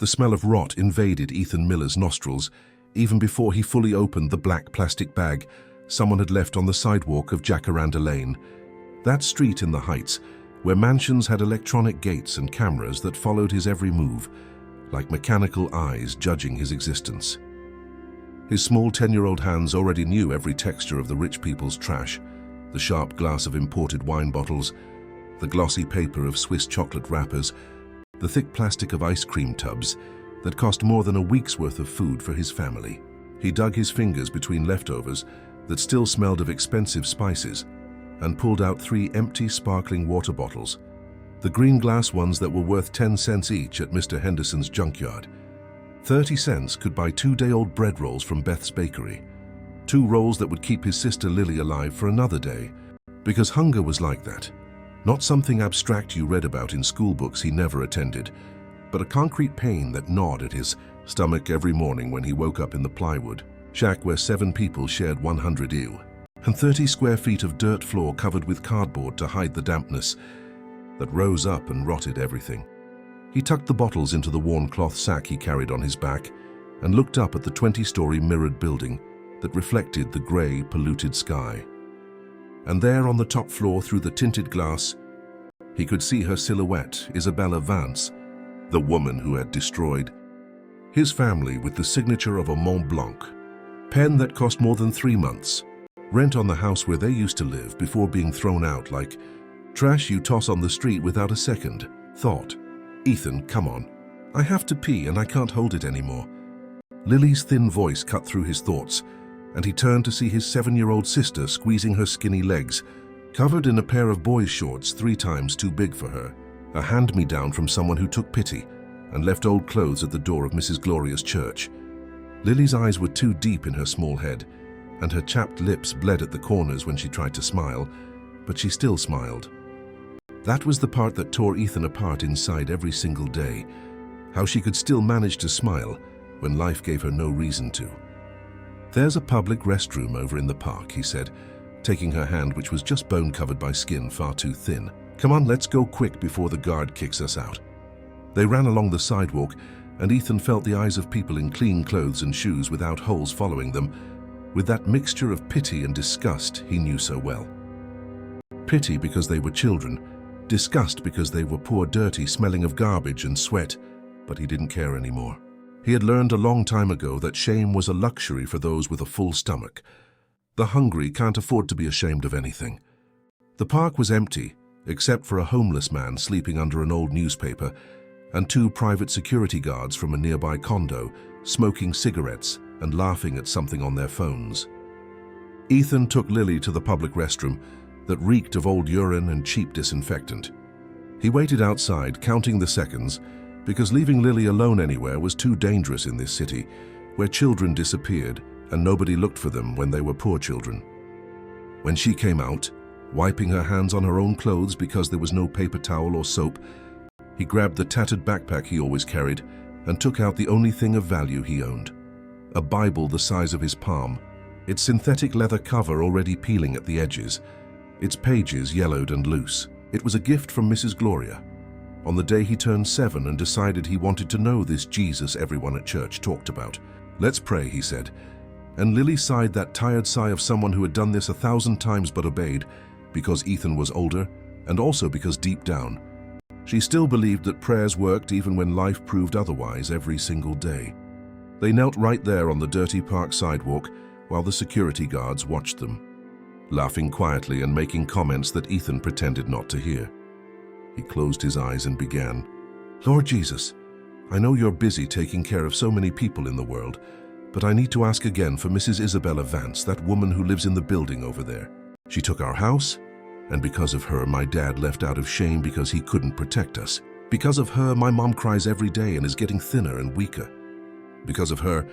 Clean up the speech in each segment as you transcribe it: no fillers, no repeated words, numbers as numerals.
The smell of rot invaded Ethan Miller's nostrils even before he fully opened the black plastic bag someone had left on the sidewalk of Jacaranda Lane, that street in the Heights where mansions had electronic gates and cameras that followed his every move, like mechanical eyes judging his existence. His small 10-year-old hands already knew every texture of the rich people's trash, the sharp glass of imported wine bottles, the glossy paper of Swiss chocolate wrappers, the thick plastic of ice cream tubs that cost more than a week's worth of food for his family. He dug his fingers between leftovers that still smelled of expensive spices and pulled out 3 empty, sparkling water bottles, the green glass ones that were worth 10 cents each at Mr. Henderson's junkyard. 30 cents could buy 2-day-old bread rolls from Beth's bakery, 2 rolls that would keep his sister Lily alive for another day, because hunger was like that. Not something abstract you read about in school books he never attended, but a concrete pain that gnawed at his stomach every morning when he woke up in the plywood shack where 7 people shared 100 ew, and 30 square feet of dirt floor covered with cardboard to hide the dampness that rose up and rotted everything. He tucked the bottles into the worn cloth sack he carried on his back and looked up at the 20-story mirrored building that reflected the gray, polluted sky. And there on the top floor, through the tinted glass, he could see her silhouette, Isabella Vance, the woman who had destroyed his family with the signature of a Mont Blanc pen that cost more than 3 months, rent on the house where they used to live before being thrown out like trash you toss on the street without a second thought. Ethan, come on. I have to pee and I can't hold it anymore. Lily's thin voice cut through his thoughts, and he turned to see his 7-year-old sister squeezing her skinny legs, covered in a pair of boys' shorts 3 times too big for her, a hand-me-down from someone who took pity and left old clothes at the door of Mrs. Gloria's church. Lily's eyes were too deep in her small head, and her chapped lips bled at the corners when she tried to smile, but she still smiled. That was the part that tore Ethan apart inside every single day, how she could still manage to smile when life gave her no reason to. There's a public restroom over in the park, he said, taking her hand, which was just bone-covered by skin far too thin. Come on, let's go quick before the guard kicks us out. They ran along the sidewalk, and Ethan felt the eyes of people in clean clothes and shoes without holes following them, with that mixture of pity and disgust he knew so well. Pity because they were children, disgust because they were poor, dirty, smelling of garbage and sweat, but he didn't care anymore. He had learned a long time ago that shame was a luxury for those with a full stomach. The hungry can't afford to be ashamed of anything. The park was empty, except for a homeless man sleeping under an old newspaper and 2 private security guards from a nearby condo smoking cigarettes and laughing at something on their phones. Ethan took Lily to the public restroom that reeked of old urine and cheap disinfectant. He waited outside, counting the seconds, because leaving Lily alone anywhere was too dangerous in this city, where children disappeared and nobody looked for them when they were poor children. When she came out, wiping her hands on her own clothes because there was no paper towel or soap, he grabbed the tattered backpack he always carried and took out the only thing of value he owned, a Bible the size of his palm, its synthetic leather cover already peeling at the edges, its pages yellowed and loose. It was a gift from Mrs. Gloria, on the day he turned 7 and decided he wanted to know this Jesus everyone at church talked about. Let's pray, he said, and Lily sighed that tired sigh of someone who had done this 1,000 times but obeyed, because Ethan was older, and also because deep down, she still believed that prayers worked even when life proved otherwise every single day. They knelt right there on the dirty park sidewalk while the security guards watched them, laughing quietly and making comments that Ethan pretended not to hear. He closed his eyes and began, Lord Jesus, I know you're busy taking care of so many people in the world, but I need to ask again for Mrs. Isabella Vance, that woman who lives in the building over there. She took our house, and because of her, my dad left out of shame because he couldn't protect us. Because of her, my mom cries every day and is getting thinner and weaker. Because of her,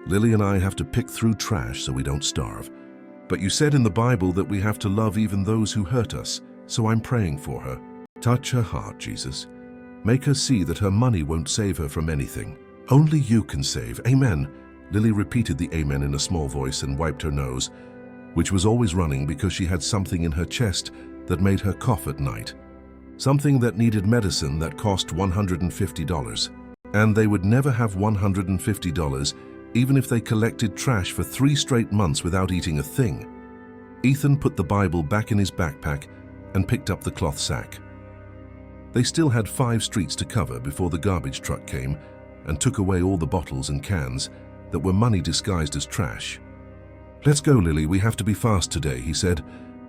Lily and I have to pick through trash so we don't starve. But you said in the Bible that we have to love even those who hurt us, so I'm praying for her. Touch her heart, Jesus. Make her see that her money won't save her from anything. Only you can save. Amen. Lily repeated the amen in a small voice and wiped her nose, which was always running because she had something in her chest that made her cough at night. Something that needed medicine that cost $150. And they would never have $150, even if they collected trash for 3 straight months without eating a thing. Ethan put the Bible back in his backpack and picked up the cloth sack. They still had 5 streets to cover before the garbage truck came and took away all the bottles and cans that were money disguised as trash. "Let's go, Lily, we have to be fast today," he said,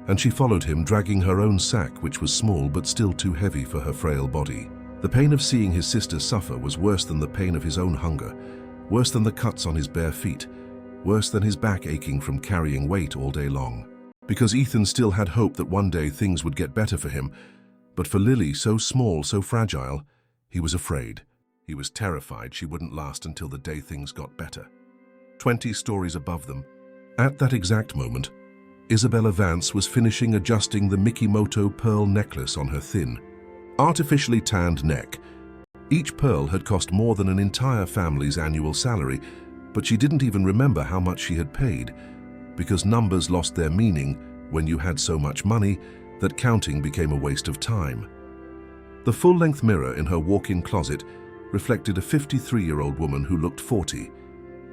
and she followed him, dragging her own sack, which was small but still too heavy for her frail body. The pain of seeing his sister suffer was worse than the pain of his own hunger, worse than the cuts on his bare feet, worse than his back aching from carrying weight all day long. Because Ethan still had hope that one day things would get better for him, but for Lily, so small, so fragile, he was afraid. He was terrified she wouldn't last until the day things got better. 20 stories above them. At that exact moment, Isabella Vance was finishing adjusting the Mikimoto pearl necklace on her thin, artificially tanned neck. Each pearl had cost more than an entire family's annual salary, but she didn't even remember how much she had paid, because numbers lost their meaning when you had so much money that counting became a waste of time. The full-length mirror in her walk-in closet reflected a 53-year-old woman who looked 40,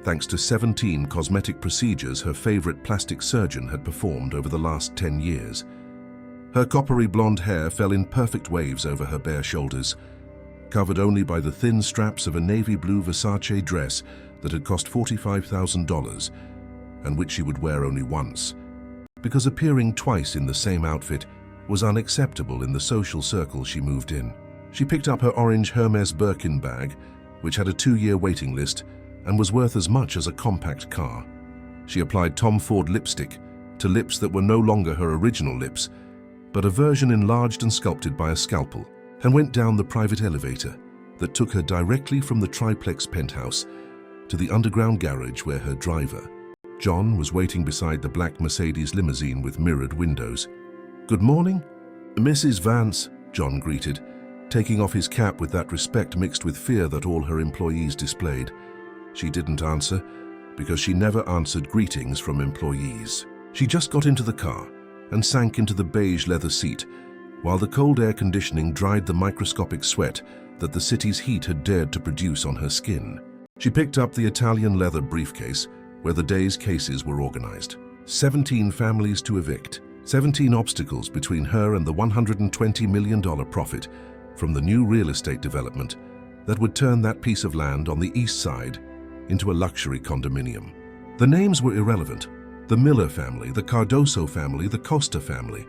thanks to 17 cosmetic procedures her favorite plastic surgeon had performed over the last 10 years. Her coppery blonde hair fell in perfect waves over her bare shoulders, covered only by the thin straps of a navy blue Versace dress that had cost $45,000 and which she would wear only once, because appearing twice in the same outfit was unacceptable in the social circle she moved in. She picked up her orange Hermes Birkin bag, which had a 2-year waiting list and was worth as much as a compact car. She applied Tom Ford lipstick to lips that were no longer her original lips, but a version enlarged and sculpted by a scalpel, and went down the private elevator that took her directly from the triplex penthouse to the underground garage where her driver, John, was waiting beside the black Mercedes limousine with mirrored windows. "Good morning, Mrs. Vance," John greeted, taking off his cap with that respect mixed with fear that all her employees displayed. She didn't answer, because she never answered greetings from employees. She just got into the car and sank into the beige leather seat, while the cold air conditioning dried the microscopic sweat that the city's heat had dared to produce on her skin. She picked up the Italian leather briefcase where the day's cases were organized. 17 families to evict, 17 obstacles between her and the $120 million profit from the new real estate development that would turn that piece of land on the east side into a luxury condominium. The names were irrelevant. The Miller family, the Cardoso family, the Costa family.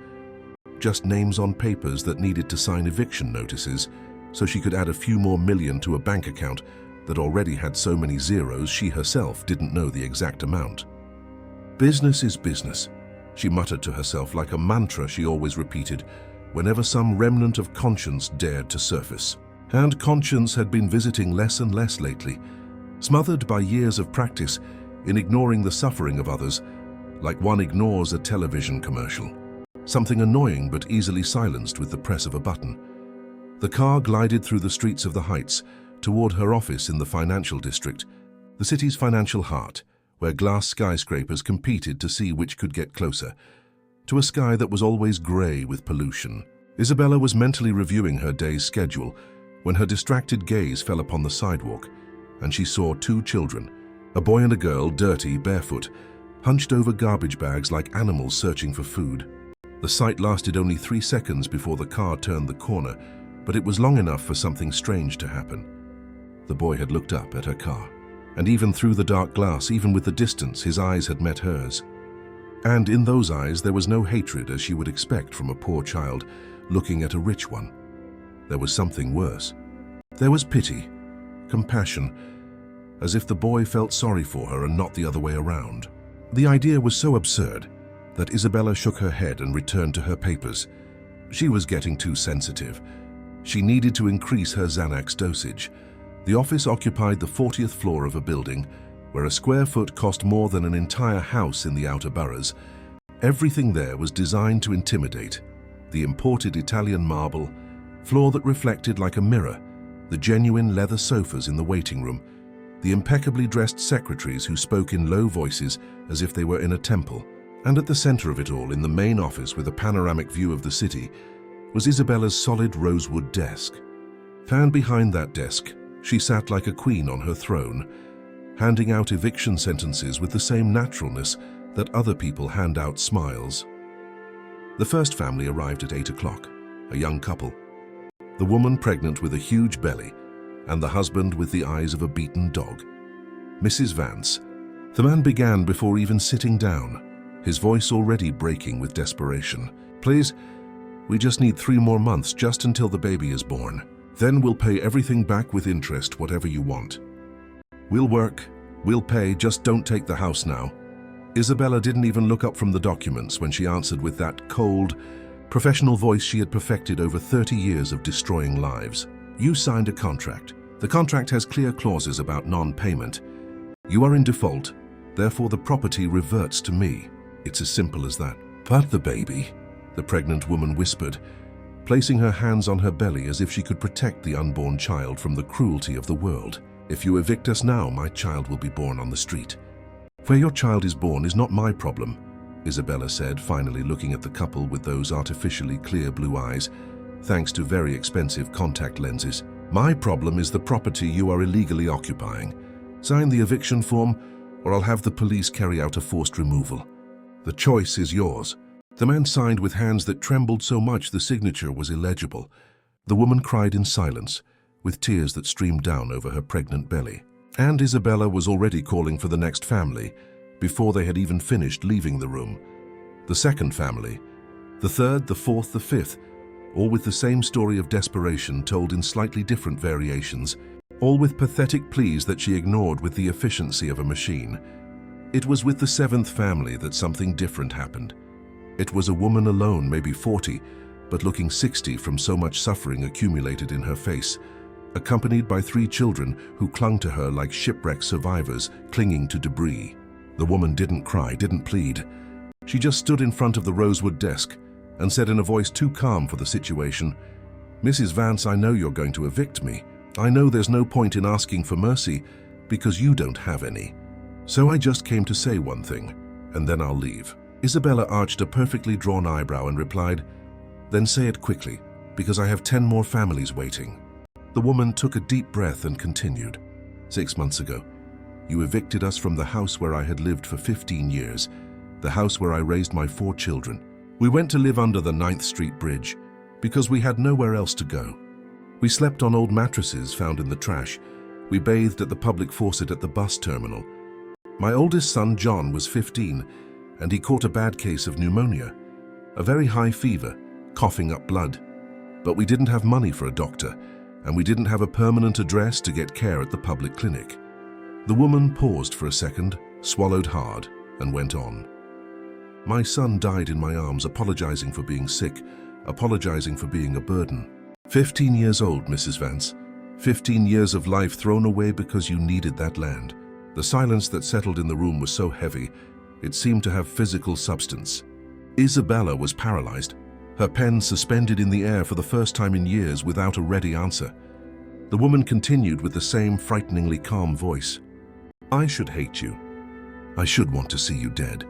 Just names on papers that needed to sign eviction notices so she could add a few more million to a bank account that already had so many zeros she herself didn't know the exact amount. "Business is business," she muttered to herself like a mantra she always repeated whenever some remnant of conscience dared to surface. And conscience had been visiting less and less lately, smothered by years of practice in ignoring the suffering of others, like one ignores a television commercial. Something annoying but easily silenced with the press of a button. The car glided through the streets of the Heights toward her office in the financial district, the city's financial heart, where glass skyscrapers competed to see which could get closer, to a sky that was always gray with pollution. Isabella was mentally reviewing her day's schedule when her distracted gaze fell upon the sidewalk, and she saw 2 children, a boy and a girl, dirty, barefoot, hunched over garbage bags like animals searching for food. The sight lasted only 3 seconds before the car turned the corner, but it was long enough for something strange to happen. The boy had looked up at her car, and even through the dark glass, even with the distance, his eyes had met hers. And in those eyes there was no hatred as she would expect from a poor child looking at a rich one. There was something worse. There was pity, compassion, as if the boy felt sorry for her and not the other way around. The idea was so absurd that Isabella shook her head and returned to her papers. She was getting too sensitive. She needed to increase her Xanax dosage. The office occupied the 40th floor of a building where a square foot cost more than an entire house in the outer boroughs. Everything there was designed to intimidate. The imported Italian marble, floor that reflected like a mirror, the genuine leather sofas in the waiting room, the impeccably dressed secretaries who spoke in low voices as if they were in a temple. And at the center of it all, in the main office with a panoramic view of the city, was Isabella's solid rosewood desk. And behind that desk, She sat like a queen on her throne, handing out eviction sentences with the same naturalness that other people hand out smiles. The first family arrived at 8 o'clock, a young couple. The woman pregnant with a huge belly, and the husband with the eyes of a beaten dog. Mrs. Vance. The man began before even sitting down, his voice already breaking with desperation. Please, we just need 3 more months just until the baby is born. Then we'll pay everything back with interest, whatever you want. We'll work, we'll pay, just don't take the house now. Isabella didn't even look up from the documents when she answered with that cold, professional voice she had perfected over 30 years of destroying lives. You signed a contract. The contract has clear clauses about non-payment. You are in default, therefore the property reverts to me. It's as simple as that. But the baby, the pregnant woman whispered, placing her hands on her belly as if she could protect the unborn child from the cruelty of the world. If you evict us now, my child will be born on the street. Where your child is born is not my problem, Isabella said, finally looking at the couple with those artificially clear blue eyes, thanks to very expensive contact lenses. My problem is the property you are illegally occupying. Sign the eviction form, or I'll have the police carry out a forced removal. The choice is yours. The man signed with hands that trembled so much the signature was illegible. The woman cried in silence, with tears that streamed down over her pregnant belly. And Isabella was already calling for the next family, before they had even finished leaving the room. The second family, the third, the fourth, the fifth, all with the same story of desperation told in slightly different variations, all with pathetic pleas that she ignored with the efficiency of a machine. It was with the seventh family that something different happened. It was a woman alone, maybe 40, but looking 60 from so much suffering accumulated in her face, accompanied by 3 children who clung to her like shipwreck survivors clinging to debris. The woman didn't cry, didn't plead. She just stood in front of the rosewood desk and said in a voice too calm for the situation, "Mrs. Vance, I know you're going to evict me. I know there's no point in asking for mercy because you don't have any. So I just came to say one thing, and then I'll leave." Isabella arched a perfectly drawn eyebrow and replied, "Then say it quickly, because I have 10 more families waiting." The woman took a deep breath and continued. 6 months ago, you evicted us from the house where I had lived for 15 years, the house where I raised my 4 children. We went to live under the 9th Street Bridge because we had nowhere else to go. We slept on old mattresses found in the trash. We bathed at the public faucet at the bus terminal. My oldest son, John, was 15, and he caught a bad case of pneumonia, a very high fever, coughing up blood. But we didn't have money for a doctor, and we didn't have a permanent address to get care at the public clinic. The woman paused for a second, swallowed hard, and went on. My son died in my arms, apologizing for being sick, apologizing for being a burden. 15 years old, Mrs. Vance. 15 years of life thrown away because you needed that land. The silence that settled in the room was so heavy, it seemed to have physical substance. Isabella was paralyzed, her pen suspended in the air for the first time in years without a ready answer. The woman continued with the same frighteningly calm voice. I should hate you. I should want to see you dead.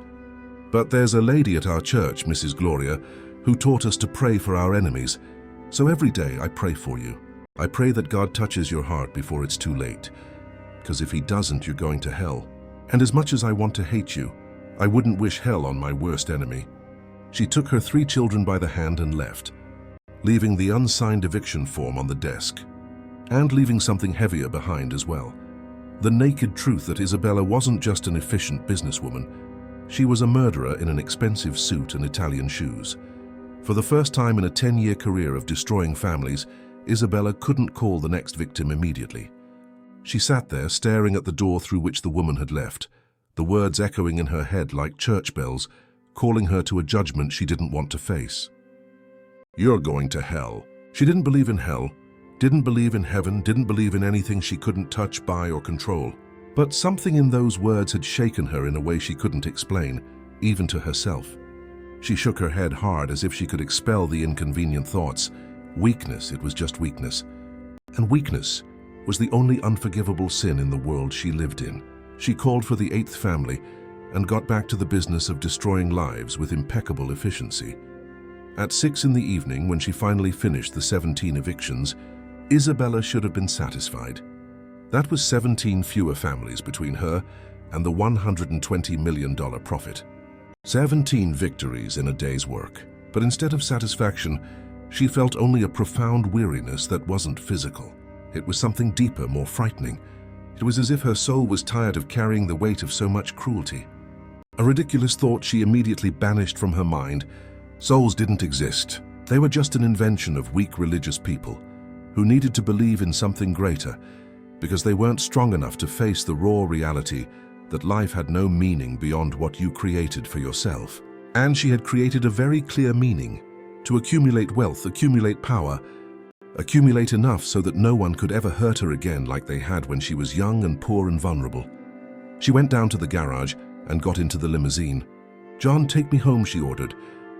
But there's a lady at our church, Mrs. Gloria, who taught us to pray for our enemies. So every day I pray for you. I pray that God touches your heart before it's too late. Because if he doesn't, you're going to hell. And as much as I want to hate you, I wouldn't wish hell on my worst enemy. She took her 3 children by the hand and left, leaving the unsigned eviction form on the desk, and leaving something heavier behind as well. The naked truth that Isabella wasn't just an efficient businesswoman. She was a murderer in an expensive suit and Italian shoes. For the first time in a 10-year career of destroying families, Isabella couldn't call the next victim immediately. She sat there staring at the door through which the woman had left, the words echoing in her head like church bells, calling her to a judgment she didn't want to face. You're going to hell. She didn't believe in hell, didn't believe in heaven, didn't believe in anything she couldn't touch, buy, or control. But something in those words had shaken her in a way she couldn't explain, even to herself. She shook her head hard as if she could expel the inconvenient thoughts. Weakness, it was just weakness. And weakness was the only unforgivable sin in the world she lived in. She called for the 8th family and got back to the business of destroying lives with impeccable efficiency. At 6 in the evening, when she finally finished the 17 evictions, Isabella should have been satisfied. That was 17 fewer families between her and the $120 million profit. 17 victories in a day's work. But instead of satisfaction, she felt only a profound weariness that wasn't physical. It was something deeper, more frightening. It was as if her soul was tired of carrying the weight of so much cruelty. A ridiculous thought she immediately banished from her mind. Souls didn't exist. They were just an invention of weak religious people who needed to believe in something greater because they weren't strong enough to face the raw reality that life had no meaning beyond what you created for yourself. And she had created a very clear meaning: to accumulate wealth, accumulate power, accumulate enough so that no one could ever hurt her again like they had when she was young and poor and vulnerable. She went down to the garage and got into the limousine. "John, take me home," she ordered,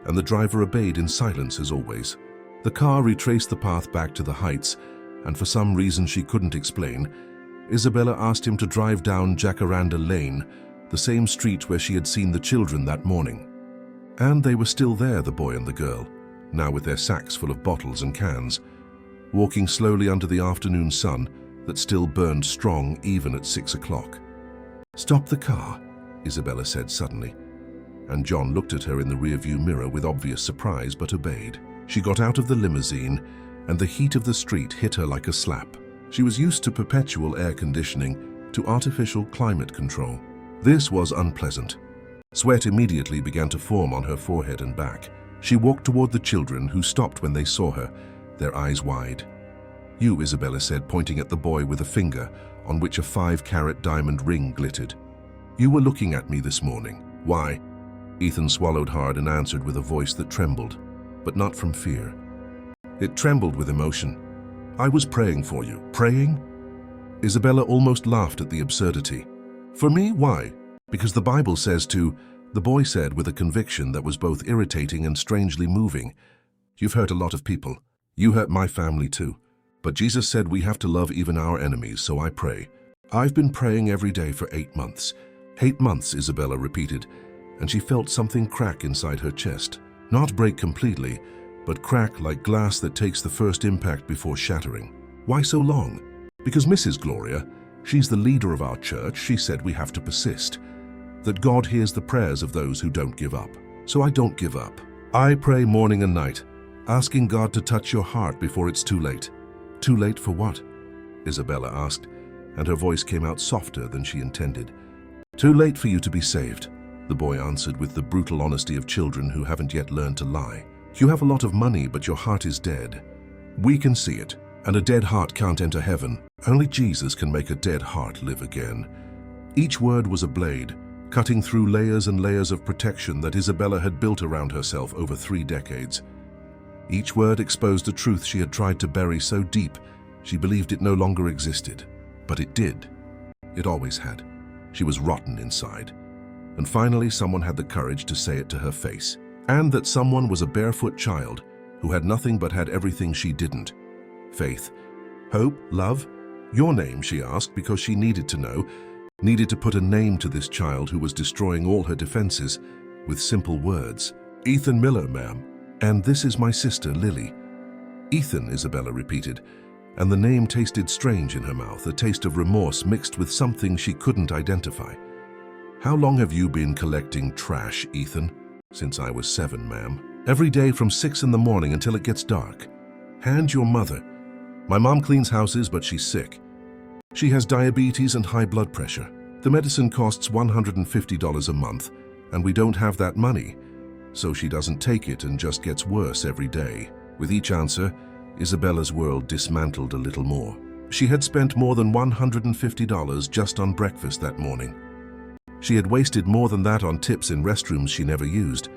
and the driver obeyed in silence as always. The car retraced the path back to the heights, and for some reason she couldn't explain, Isabella asked him to drive down Jacaranda Lane, the same street where she had seen the children that morning. And they were still there, the boy and the girl, now with their sacks full of bottles and cans, walking slowly under the afternoon sun that still burned strong even at 6 o'clock. "Stop the car," Isabella said suddenly, and John looked at her in the rearview mirror with obvious surprise but obeyed. She got out of the limousine, and the heat of the street hit her like a slap. She was used to perpetual air conditioning, to artificial climate control. This was unpleasant. Sweat immediately began to form on her forehead and back. She walked toward the children, who stopped when they saw her, their eyes wide. "You," Isabella said, pointing at the boy with a finger on which a 5-carat diamond ring glittered. "You were looking at me this morning. Why?" Ethan swallowed hard and answered with a voice that trembled, but not from fear. It trembled with emotion. "I was praying for you." "Praying?" Isabella almost laughed at the absurdity. "For me? Why?" "Because the Bible says to," the boy said with a conviction that was both irritating and strangely moving. "You've hurt a lot of people. You hurt my family too. But Jesus said we have to love even our enemies, so I pray. I've been praying every day for 8 months. 8 months, Isabella repeated, and she felt something crack inside her chest. Not break completely, but crack like glass that takes the first impact before shattering. "Why so long?" "Because Mrs. Gloria, she's the leader of our church, she said we have to persist. That God hears the prayers of those who don't give up. So I don't give up. I pray morning and night, asking God to touch your heart before it's too late." "Too late for what?" Isabella asked, and her voice came out softer than she intended. "Too late for you to be saved," the boy answered with the brutal honesty of children who haven't yet learned to lie. "You have a lot of money, but your heart is dead. We can see it, and a dead heart can't enter heaven. Only Jesus can make a dead heart live again." Each word was a blade, cutting through layers and layers of protection that Isabella had built around herself over 3 decades. Each word exposed a truth she had tried to bury so deep she believed it no longer existed. But it did. It always had. She was rotten inside. And finally someone had the courage to say it to her face. And that someone was a barefoot child who had nothing but had everything she didn't. Faith, hope, love. "Your name?" she asked, because she needed to know, needed to put a name to this child who was destroying all her defenses with simple words. "Ethan Miller, ma'am. And this is my sister, Lily." "Ethan," Isabella repeated, and the name tasted strange in her mouth, a taste of remorse mixed with something she couldn't identify. "How long have you been collecting trash, Ethan?" "Since I was 7, ma'am. Every day from 6 in the morning until it gets dark." "And your mother?" "My mom cleans houses, but she's sick. She has diabetes and high blood pressure. The medicine costs $150 a month, and we don't have that money, so she doesn't take it and just gets worse every day." With each answer, Isabella's world dismantled a little more. She had spent more than $150 just on breakfast that morning. She had wasted more than that on tips in restrooms she never used.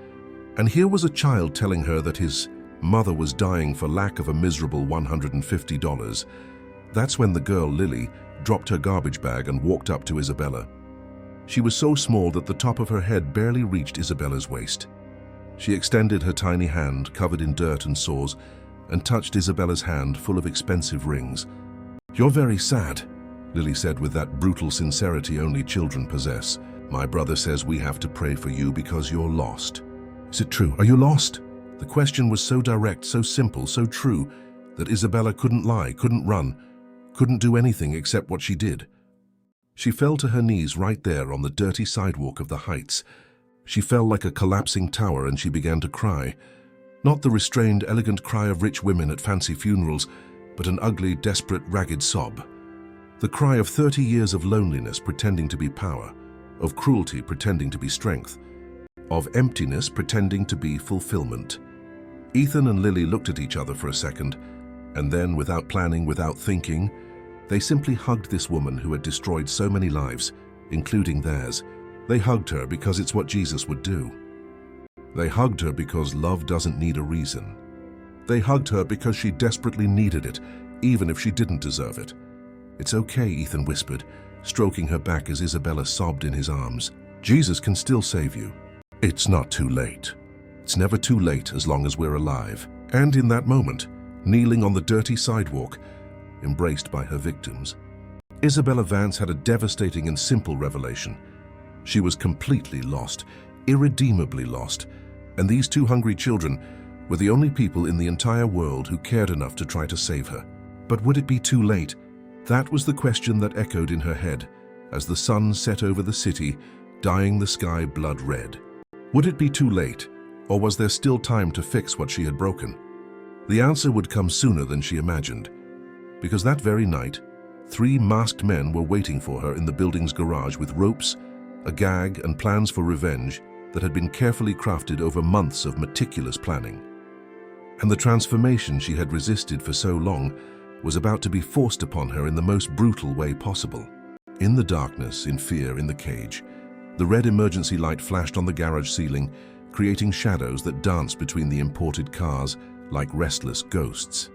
And here was a child telling her that his mother was dying for lack of a miserable $150. That's when the girl, Lily, dropped her garbage bag and walked up to Isabella. She was so small that the top of her head barely reached Isabella's waist. She extended her tiny hand, covered in dirt and sores, and touched Isabella's hand full of expensive rings. "You're very sad," Lily said with that brutal sincerity only children possess. "My brother says we have to pray for you because you're lost." "Is it true? Are you lost?" The question was so direct, so simple, so true, that Isabella couldn't lie, couldn't run, couldn't do anything except what she did. She fell to her knees right there on the dirty sidewalk of the heights. She fell like a collapsing tower and she began to cry. Not the restrained, elegant cry of rich women at fancy funerals, but an ugly, desperate, ragged sob. The cry of 30 years of loneliness pretending to be power, of cruelty pretending to be strength, of emptiness pretending to be fulfillment. Ethan and Lily looked at each other for a second, and then, without planning, without thinking, they simply hugged this woman who had destroyed so many lives, including theirs. They hugged her because it's what Jesus would do. They hugged her because love doesn't need a reason. They hugged her because she desperately needed it, even if she didn't deserve it. "It's okay," Ethan whispered, stroking her back as Isabella sobbed in his arms. "Jesus can still save you. It's not too late. It's never too late as long as we're alive." And in that moment, kneeling on the dirty sidewalk, embraced by her victims, Isabella Vance had a devastating and simple revelation. She was completely lost, irredeemably lost, and these two hungry children were the only people in the entire world who cared enough to try to save her. But would it be too late? That was the question that echoed in her head as the sun set over the city, dyeing the sky blood red. Would it be too late, or was there still time to fix what she had broken? The answer would come sooner than she imagined, because that very night, 3 masked men were waiting for her in the building's garage with ropes, a gag, and plans for revenge that had been carefully crafted over months of meticulous planning. And the transformation she had resisted for so long was about to be forced upon her in the most brutal way possible. In the darkness, in fear, in the cage, the red emergency light flashed on the garage ceiling, creating shadows that danced between the imported cars like restless ghosts.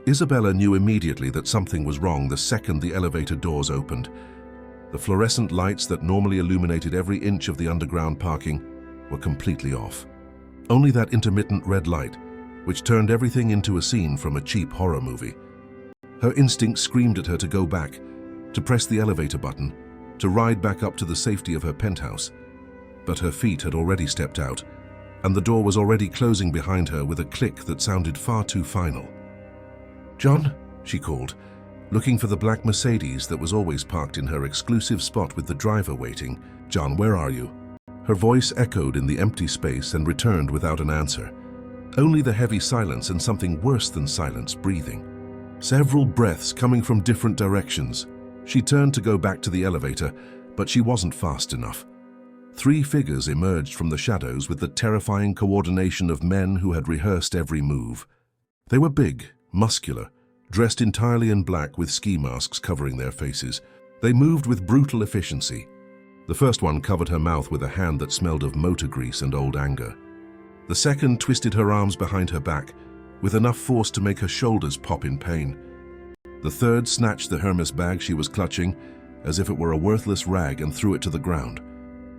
Isabella knew immediately that something was wrong the second the elevator doors opened. The fluorescent lights that normally illuminated every inch of the underground parking were completely off. Only that intermittent red light, which turned everything into a scene from a cheap horror movie. Her instinct screamed at her to go back, to press the elevator button, to ride back up to the safety of her penthouse. But her feet had already stepped out, and the door was already closing behind her with a click that sounded far too final. "John?" she called, looking for the black Mercedes that was always parked in her exclusive spot with the driver waiting. "John, where are you?" Her voice echoed in the empty space and returned without an answer. Only the heavy silence and something worse than silence breathing. Several breaths coming from different directions. She turned to go back to the elevator, but she wasn't fast enough. 3 figures emerged from the shadows with the terrifying coordination of men who had rehearsed every move. They were big, muscular, dressed entirely in black with ski masks covering their faces. They moved with brutal efficiency. The first one covered her mouth with a hand that smelled of motor grease and old anger. The second twisted her arms behind her back, with enough force to make her shoulders pop in pain. The third snatched the Hermes bag she was clutching, as if it were a worthless rag, and threw it to the ground,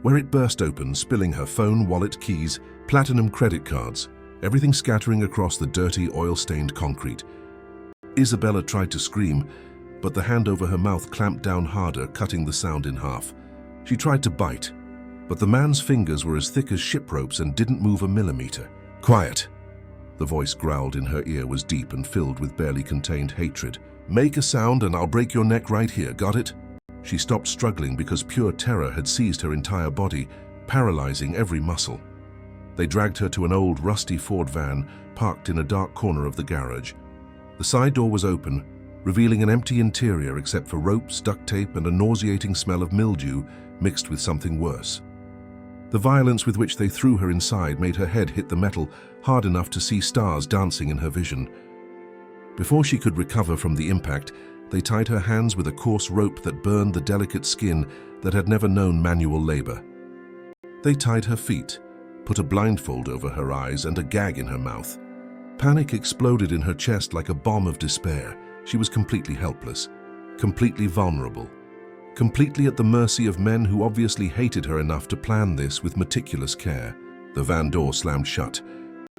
where it burst open, spilling her phone, wallet, keys, platinum credit cards, everything scattering across the dirty, oil-stained concrete. Isabella tried to scream, but the hand over her mouth clamped down harder, cutting the sound in half. She tried to bite, but the man's fingers were as thick as ship ropes and didn't move a millimeter. "Quiet!" The voice growled in her ear was deep and filled with barely contained hatred. "Make a sound and I'll break your neck right here, got it?" She stopped struggling because pure terror had seized her entire body, paralyzing every muscle. They dragged her to an old, rusty Ford van parked in a dark corner of the garage. The side door was open, revealing an empty interior except for ropes, duct tape, and a nauseating smell of mildew mixed with something worse. The violence with which they threw her inside made her head hit the metal hard enough to see stars dancing in her vision. Before she could recover from the impact, they tied her hands with a coarse rope that burned the delicate skin that had never known manual labor. They tied her feet, put a blindfold over her eyes and a gag in her mouth. Panic exploded in her chest like a bomb of despair. She was completely helpless, completely vulnerable, completely at the mercy of men who obviously hated her enough to plan this with meticulous care. The van door slammed shut.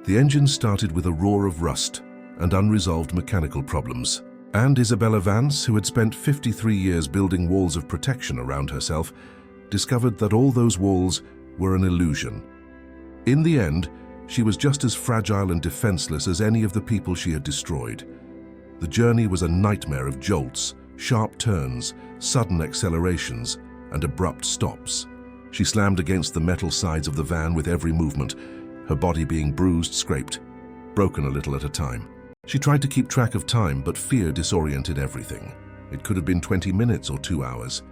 The engine started with a roar of rust and unresolved mechanical problems. And Isabella Vance, who had spent 53 years building walls of protection around herself, discovered that all those walls were an illusion. In the end, she was just as fragile and defenseless as any of the people she had destroyed. The journey was a nightmare of jolts, sharp turns, sudden accelerations, and abrupt stops. She slammed against the metal sides of the van with every movement, her body being bruised, scraped, broken a little at a time. She tried to keep track of time, but fear disoriented everything. It could have been 20 minutes or 2 hours.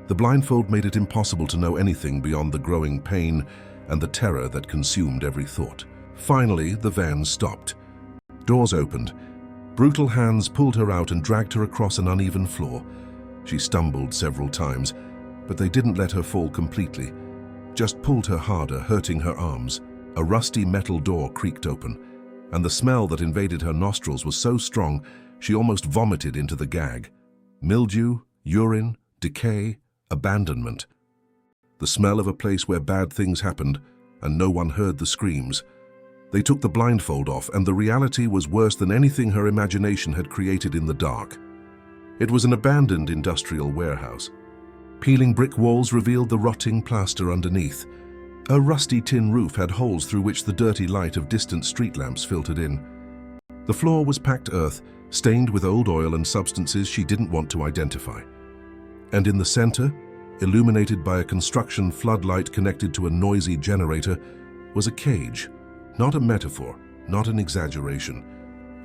The blindfold made it impossible to know anything beyond the growing pain and the terror that consumed every thought. Finally, the van stopped. Doors opened. Brutal hands pulled her out and dragged her across an uneven floor. She stumbled several times, but they didn't let her fall completely, just pulled her harder, hurting her arms. A rusty metal door creaked open, and the smell that invaded her nostrils was so strong she almost vomited into the gag. Mildew, urine, decay, abandonment. The smell of a place where bad things happened, and no one heard the screams. They took the blindfold off, and the reality was worse than anything her imagination had created in the dark. It was an abandoned industrial warehouse. Peeling brick walls revealed the rotting plaster underneath. A rusty tin roof had holes through which the dirty light of distant street lamps filtered in. The floor was packed earth, stained with old oil and substances she didn't want to identify. And in the center, illuminated by a construction floodlight connected to a noisy generator, was a cage. Not a metaphor, not an exaggeration.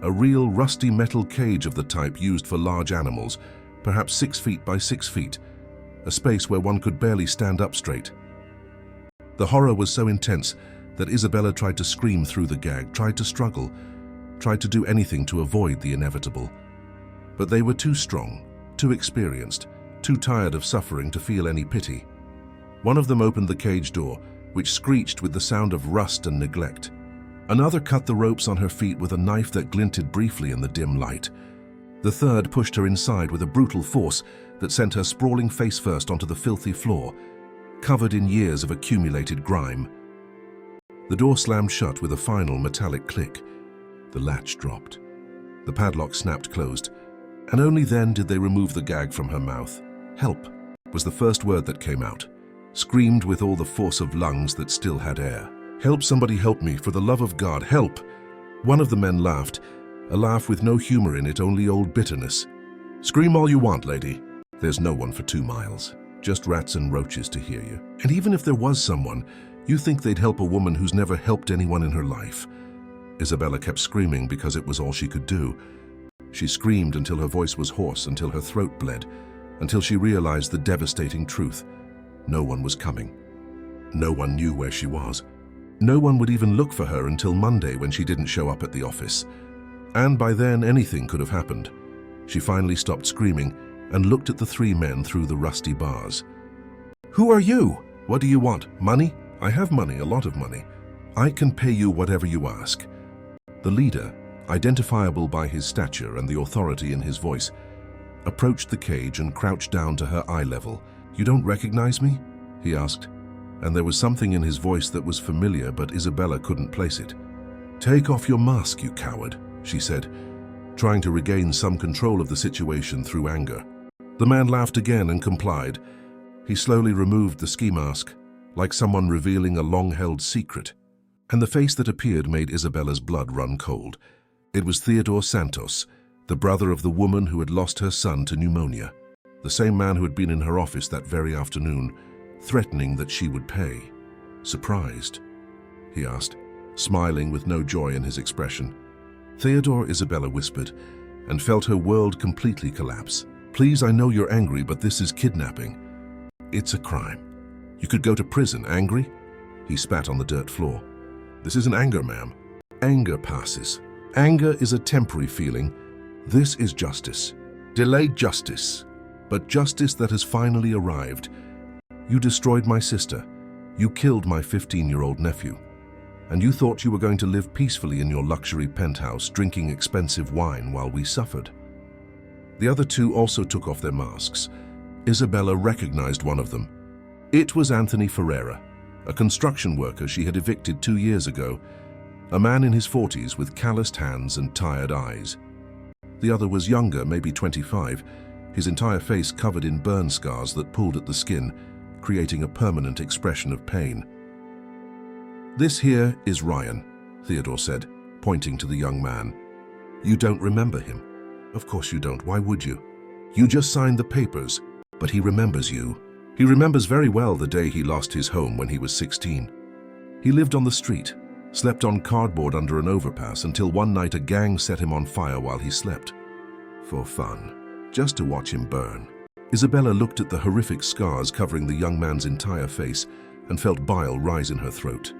A real rusty metal cage of the type used for large animals, perhaps 6 feet by 6 feet, a space where one could barely stand up straight. The horror was so intense that Isabella tried to scream through the gag, tried to struggle, tried to do anything to avoid the inevitable. But they were too strong, too experienced, too tired of suffering to feel any pity. One of them opened the cage door, which screeched with the sound of rust and neglect. Another cut the ropes on her feet with a knife that glinted briefly in the dim light. The third pushed her inside with a brutal force that sent her sprawling face first onto the filthy floor, covered in years of accumulated grime. The door slammed shut with a final metallic click. The latch dropped. The padlock snapped closed, and only then did they remove the gag from her mouth. "Help" was the first word that came out, screamed with all the force of lungs that still had air. "Help, somebody help me, for the love of God, help!" One of the men laughed, a laugh with no humor in it, only old bitterness. "Scream all you want, lady. There's no one for 2 miles. Just rats and roaches to hear you. And even if there was someone, you think they'd help a woman who's never helped anyone in her life." Isabella kept screaming because it was all she could do. She screamed until her voice was hoarse, until her throat bled, until she realized the devastating truth. No one was coming. No one knew where she was. No one would even look for her until Monday when she didn't show up at the office. And by then, anything could have happened. She finally stopped screaming and looked at the 3 men through the rusty bars. "Who are you? What do you want? Money? I have money, a lot of money. I can pay you whatever you ask." The leader, identifiable by his stature and the authority in his voice, approached the cage and crouched down to her eye level. "You don't recognize me?" he asked, and there was something in his voice that was familiar, but Isabella couldn't place it. "Take off your mask, you coward," she said, trying to regain some control of the situation through anger. The man laughed again and complied. He slowly removed the ski mask, like someone revealing a long-held secret, and the face that appeared made Isabella's blood run cold. It was Theodore Santos, the brother of the woman who had lost her son to pneumonia, the same man who had been in her office that very afternoon, threatening that she would pay. "Surprised?" he asked, smiling with no joy in his expression. "Theodore," Isabella whispered, and felt her world completely collapse. "Please, I know you're angry, but this is kidnapping. It's a crime. You could go to prison. Angry?" He spat on the dirt floor. "This isn't anger, ma'am. Anger passes. Anger is a temporary feeling. This is justice. Delayed justice, but justice that has finally arrived. You destroyed my sister. You killed my 15-year-old nephew. And you thought you were going to live peacefully in your luxury penthouse, drinking expensive wine while we suffered." The other 2 also took off their masks. Isabella recognized one of them. It was Anthony Ferreira, a construction worker she had evicted 2 years ago, a man in his 40s with calloused hands and tired eyes. The other was younger, maybe 25, his entire face covered in burn scars that pulled at the skin, creating a permanent expression of pain. "This here is Ryan," Theodore said, pointing to the young man. "You don't remember him?" Of course you don't. Why would you? You just signed the papers. But he remembers you. He remembers very well the day he lost his home when he was 16. He lived on the street, slept on cardboard under an overpass until one night a gang set him on fire while he slept. For fun, just to watch him burn. Isabella looked at the horrific scars covering the young man's entire face and felt bile rise in her throat.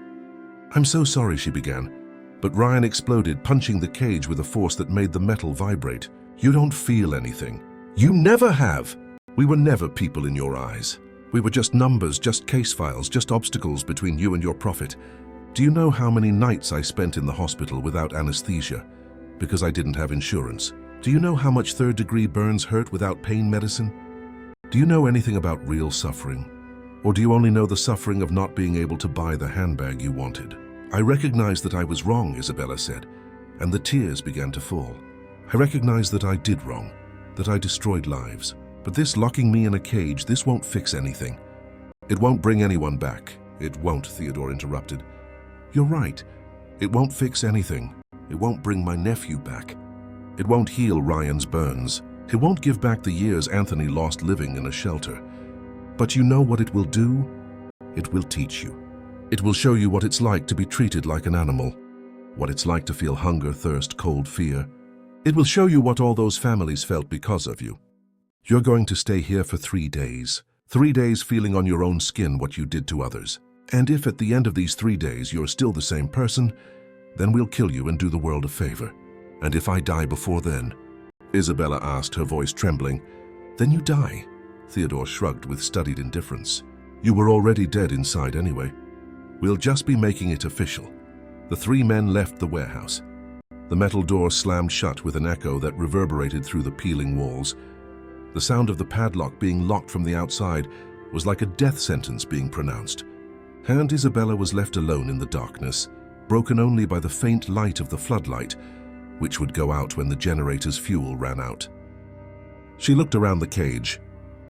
"I'm so sorry," she began, but Ryan exploded, punching the cage with a force that made the metal vibrate. "You don't feel anything. You never have. We were never people in your eyes. We were just numbers, just case files, just obstacles between you and your profit. Do you know how many nights I spent in the hospital without anesthesia because I didn't have insurance? Do you know how much third-degree burns hurt without pain medicine? Do you know anything about real suffering? Or do you only know the suffering of not being able to buy the handbag you wanted?" "I recognize that I was wrong," Isabella said, and the tears began to fall. "I recognize that I did wrong, that I destroyed lives. But this locking me in a cage, this won't fix anything. It won't bring anyone back." "It won't," Theodore interrupted. "You're right. It won't fix anything. It won't bring my nephew back. It won't heal Ryan's burns. It won't give back the years Anthony lost living in a shelter. But you know what it will do? It will teach you. It will show you what it's like to be treated like an animal, what it's like to feel hunger, thirst, cold, fear. It will show you what all those families felt because of you. You're going to stay here for 3 days. 3 days feeling on your own skin what you did to others. And if at the end of these 3 days you're still the same person, then we'll kill you and do the world a favor. And if I die before then," Isabella asked, her voice trembling. "Then you die." Theodore shrugged with studied indifference. "You were already dead inside anyway. We'll just be making it official." The 3 men left the warehouse. The metal door slammed shut with an echo that reverberated through the peeling walls. The sound of the padlock being locked from the outside was like a death sentence being pronounced. And Isabella was left alone in the darkness, broken only by the faint light of the floodlight, which would go out when the generator's fuel ran out. She looked around the cage.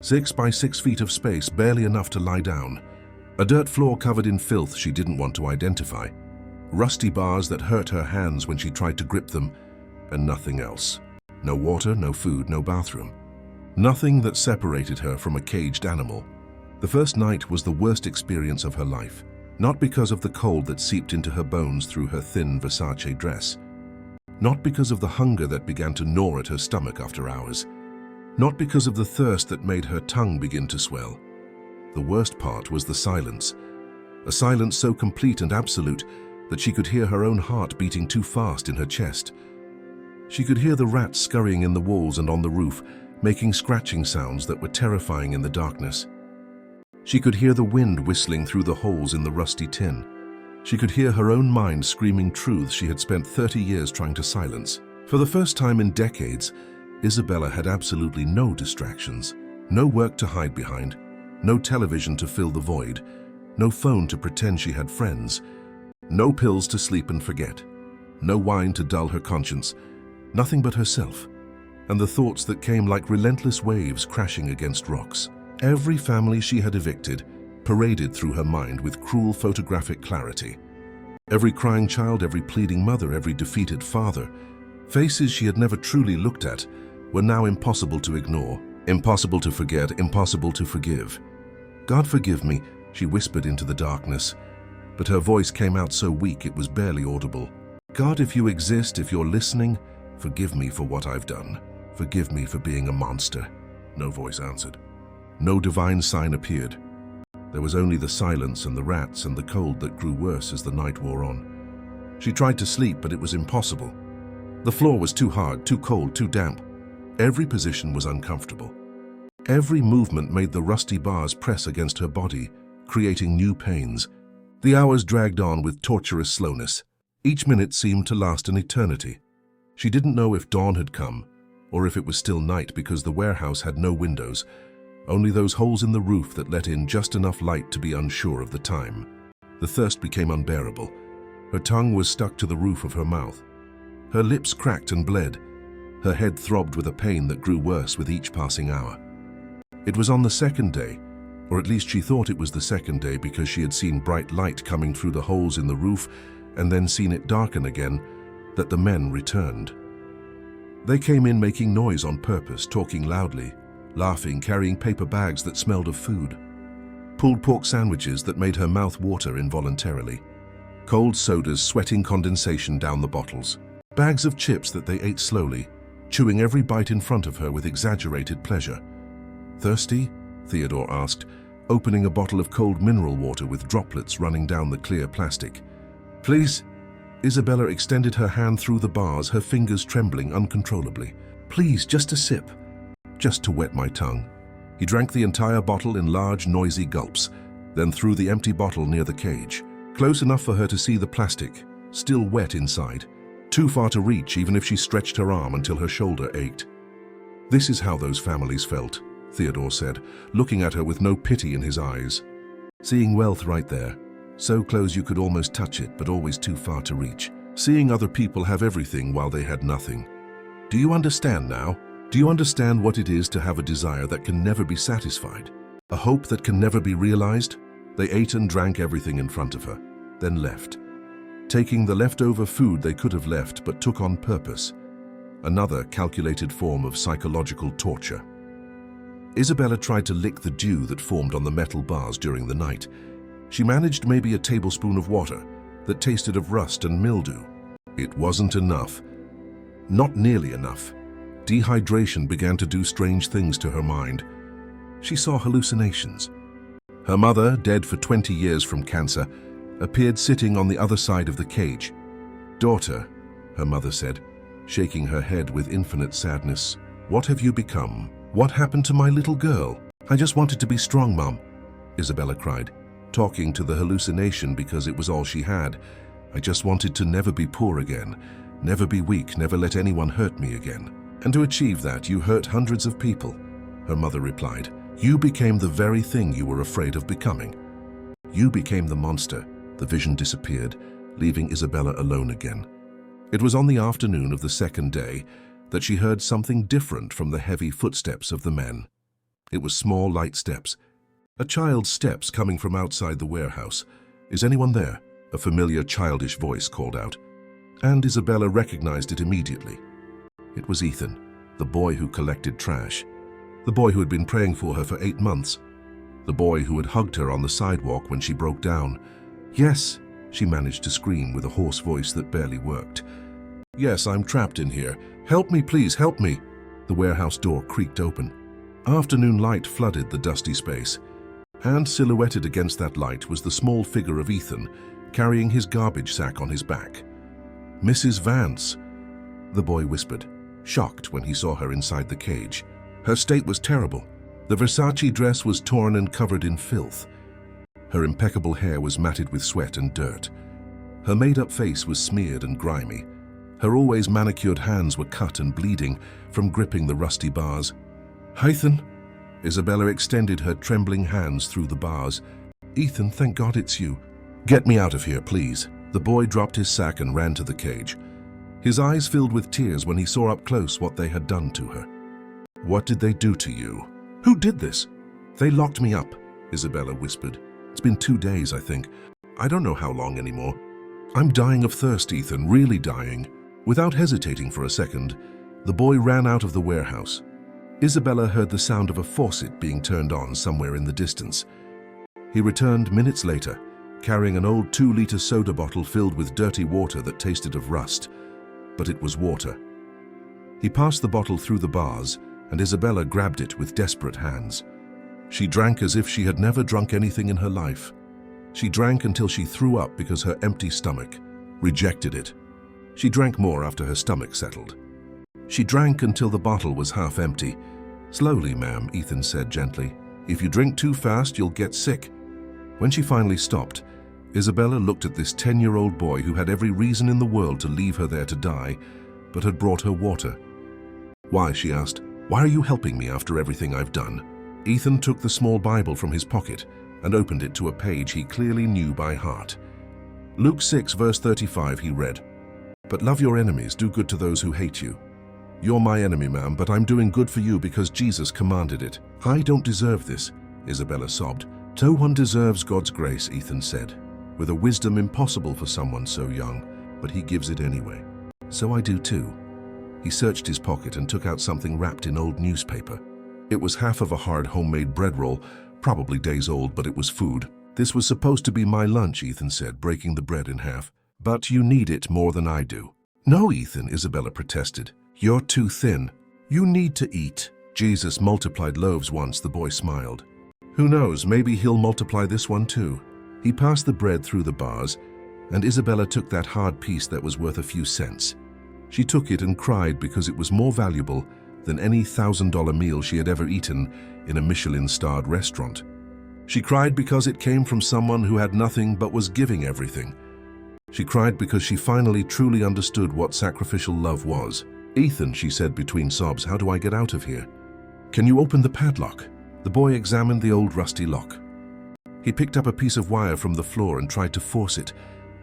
6 by 6 feet of space, barely enough to lie down. A dirt floor covered in filth she didn't want to identify. Rusty bars that hurt her hands when she tried to grip them, and nothing else. No water, no food, no bathroom. Nothing that separated her from a caged animal. The first night was the worst experience of her life, not because of the cold that seeped into her bones through her thin Versace dress, not because of the hunger that began to gnaw at her stomach after hours, not because of the thirst that made her tongue begin to swell. The worst part was the silence, a silence so complete and absolute that she could hear her own heart beating too fast in her chest. She could hear the rats scurrying in the walls and on the roof, making scratching sounds that were terrifying in the darkness. She could hear the wind whistling through the holes in the rusty tin. She could hear her own mind screaming truths she had spent 30 years trying to silence. For the first time in decades, Isabella had absolutely no distractions, no work to hide behind, no television to fill the void, no phone to pretend she had friends, no pills to sleep and forget, no wine to dull her conscience, nothing but herself, and the thoughts that came like relentless waves crashing against rocks. Every family she had evicted paraded through her mind with cruel photographic clarity. Every crying child, every pleading mother, every defeated father. Faces she had never truly looked at were now impossible to ignore, impossible to forget, impossible to forgive. "God forgive me," she whispered into the darkness, but her voice came out so weak it was barely audible. "God, if you exist, if you're listening, forgive me for what I've done. Forgive me for being a monster." No voice answered. No divine sign appeared. There was only the silence and the rats and the cold that grew worse as the night wore on. She tried to sleep, but it was impossible. The floor was too hard, too cold, too damp. Every position was uncomfortable. Every movement made the rusty bars press against her body, creating new pains. The hours dragged on with torturous slowness. Each minute seemed to last an eternity. She didn't know if dawn had come, or if it was still night because the warehouse had no windows, only those holes in the roof that let in just enough light to be unsure of the time. The thirst became unbearable. Her tongue was stuck to the roof of her mouth. Her lips cracked and bled. Her head throbbed with a pain that grew worse with each passing hour. It was on the second day, or at least she thought it was the second day because she had seen bright light coming through the holes in the roof and then seen it darken again, that the men returned. They came in making noise on purpose, talking loudly, laughing, carrying paper bags that smelled of food, pulled pork sandwiches that made her mouth water involuntarily, cold sodas sweating condensation down the bottles, bags of chips that they ate slowly, chewing every bite in front of her with exaggerated pleasure. "Thirsty?" Theodore asked, opening a bottle of cold mineral water with droplets running down the clear plastic. "Please?" Isabella extended her hand through the bars, her fingers trembling uncontrollably. "Please, just a sip. Just to wet my tongue." He drank the entire bottle in large, noisy gulps, then threw the empty bottle near the cage, close enough for her to see the plastic, still wet inside, too far to reach even if she stretched her arm until her shoulder ached. "This is how those families felt," Theodore said, looking at her with no pity in his eyes. "Seeing wealth right there, so close you could almost touch it, but always too far to reach. Seeing other people have everything while they had nothing. Do you understand now? Do you understand what it is to have a desire that can never be satisfied? A hope that can never be realized?" They ate and drank everything in front of her, then left, taking the leftover food they could have left but took on purpose. Another calculated form of psychological torture. Isabella tried to lick the dew that formed on the metal bars during the night. She managed maybe a tablespoon of water that tasted of rust and mildew. It wasn't enough. Not nearly enough. Dehydration began to do strange things to her mind. She saw hallucinations. Her mother, dead for 20 years from cancer, appeared sitting on the other side of the cage. "Daughter," her mother said, shaking her head with infinite sadness, "what have you become? What happened to my little girl?" "I just wanted to be strong, Mom," Isabella cried, talking to the hallucination because it was all she had. "I just wanted to never be poor again, never be weak, never let anyone hurt me again." "And to achieve that, you hurt hundreds of people," her mother replied. "You became the very thing you were afraid of becoming. You became the monster." The vision disappeared, leaving Isabella alone again. It was on the afternoon of the second day that she heard something different from the heavy footsteps of the men. It was small, light steps. A child's steps coming from outside the warehouse. "Is anyone there?" a familiar childish voice called out. And Isabella recognized it immediately. It was Ethan, the boy who collected trash. The boy who had been praying for her for 8 months. The boy who had hugged her on the sidewalk when she broke down. "Yes," she managed to scream with a hoarse voice that barely worked. "Yes, I'm trapped in here. Help me, please, help me." The warehouse door creaked open. Afternoon light flooded the dusty space, and silhouetted against that light was the small figure of Ethan, carrying his garbage sack on his back. "Mrs. Vance," the boy whispered, shocked when he saw her inside the cage. Her state was terrible. The Versace dress was torn and covered in filth. Her impeccable hair was matted with sweat and dirt. Her made-up face was smeared and grimy. Her always manicured hands were cut and bleeding from gripping the rusty bars. "Ethan?" Isabella extended her trembling hands through the bars. "Ethan, thank God it's you. Get me out of here, please." The boy dropped his sack and ran to the cage. His eyes filled with tears when he saw up close what they had done to her. "What did they do to you?" "Who did this?" "They locked me up," Isabella whispered. "It's been 2 days, I think. I don't know how long anymore. I'm dying of thirst, Ethan, really dying." Without hesitating for a second, the boy ran out of the warehouse. Isabella heard the sound of a faucet being turned on somewhere in the distance. He returned minutes later, carrying an old 2-liter soda bottle filled with dirty water that tasted of rust. But it was water. He passed the bottle through the bars, and Isabella grabbed it with desperate hands. She drank as if she had never drunk anything in her life. She drank until she threw up because her empty stomach rejected it. She drank more after her stomach settled. She drank until the bottle was half empty. "Slowly, ma'am," Ethan said gently. "If you drink too fast, you'll get sick." When she finally stopped, Isabella looked at this 10-year-old boy who had every reason in the world to leave her there to die, but had brought her water. "Why?" she asked. "Why are you helping me after everything I've done?" Ethan took the small Bible from his pocket and opened it to a page he clearly knew by heart. Luke 6, verse 35, he read, "But love your enemies, do good to those who hate you." "You're my enemy, ma'am, but I'm doing good for you because Jesus commanded it." "I don't deserve this," Isabella sobbed. "No one deserves God's grace," Ethan said, with a wisdom impossible for someone so young, "but he gives it anyway. So I do too." He searched his pocket and took out something wrapped in old newspaper. It was half of a hard homemade bread roll, probably days old, but it was food. "This was supposed to be my lunch," Ethan said, breaking the bread in half. "But you need it more than I do." "No, Ethan," Isabella protested. "You're too thin. You need to eat." "Jesus multiplied loaves once," the boy smiled. "Who knows, maybe he'll multiply this one too." He passed the bread through the bars, and Isabella took that hard piece that was worth a few cents. She took it and cried because it was more valuable than any $1,000 meal she had ever eaten in a Michelin-starred restaurant. She cried because it came from someone who had nothing but was giving everything. She cried because she finally truly understood what sacrificial love was. "Ethan," she said between sobs, "how do I get out of here?" "Can you open the padlock?" The boy examined the old rusty lock. He picked up a piece of wire from the floor and tried to force it,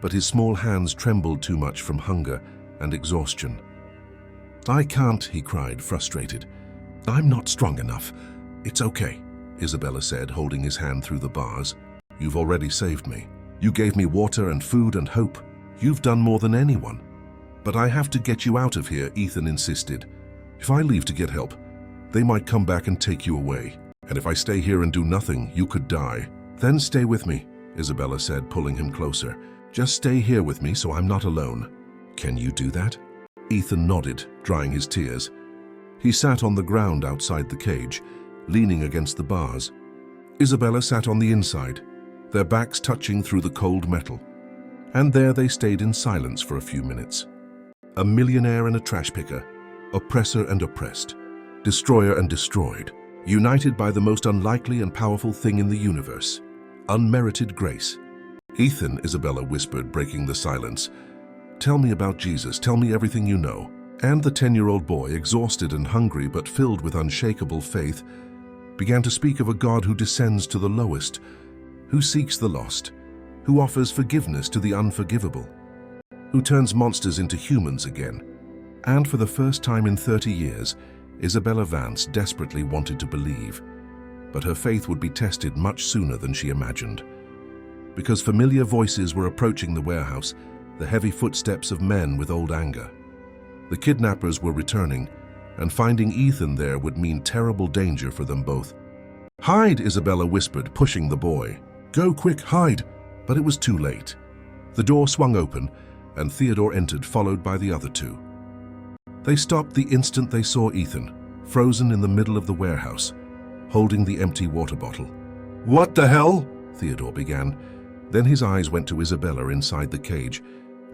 but his small hands trembled too much from hunger and exhaustion. "I can't," he cried, frustrated. "I'm not strong enough. It's okay," Isabella said, holding his hand through the bars. "You've already saved me. You gave me water and food and hope. You've done more than anyone." "But I have to get you out of here," Ethan insisted. "If I leave to get help, they might come back and take you away. And if I stay here and do nothing, you could die." "Then stay with me," Isabella said, pulling him closer. "Just stay here with me so I'm not alone." "Can you do that?" Ethan nodded, drying his tears. He sat on the ground outside the cage, leaning against the bars. Isabella sat on the inside, their backs touching through the cold metal. And there they stayed in silence for a few minutes. A millionaire and a trash picker, oppressor and oppressed, destroyer and destroyed, united by the most unlikely and powerful thing in the universe, unmerited grace. "Ethan," Isabella whispered, breaking the silence, "tell me about Jesus, tell me everything you know." And the 10-year-old boy, exhausted and hungry but filled with unshakable faith, began to speak of a God who descends to the lowest, who seeks the lost, who offers forgiveness to the unforgivable, who turns monsters into humans again. And for the first time in 30 years, Isabella Vance desperately wanted to believe. But her faith would be tested much sooner than she imagined. Because familiar voices were approaching the warehouse, the heavy footsteps of men with old anger. The kidnappers were returning, and finding Ethan there would mean terrible danger for them both. "Hide," Isabella whispered, pushing the boy. "Go quick, hide!" But it was too late. The door swung open, and Theodore entered, followed by the other two. They stopped the instant they saw Ethan, frozen in the middle of the warehouse, holding the empty water bottle. "What the hell?" Theodore began. Then his eyes went to Isabella inside the cage,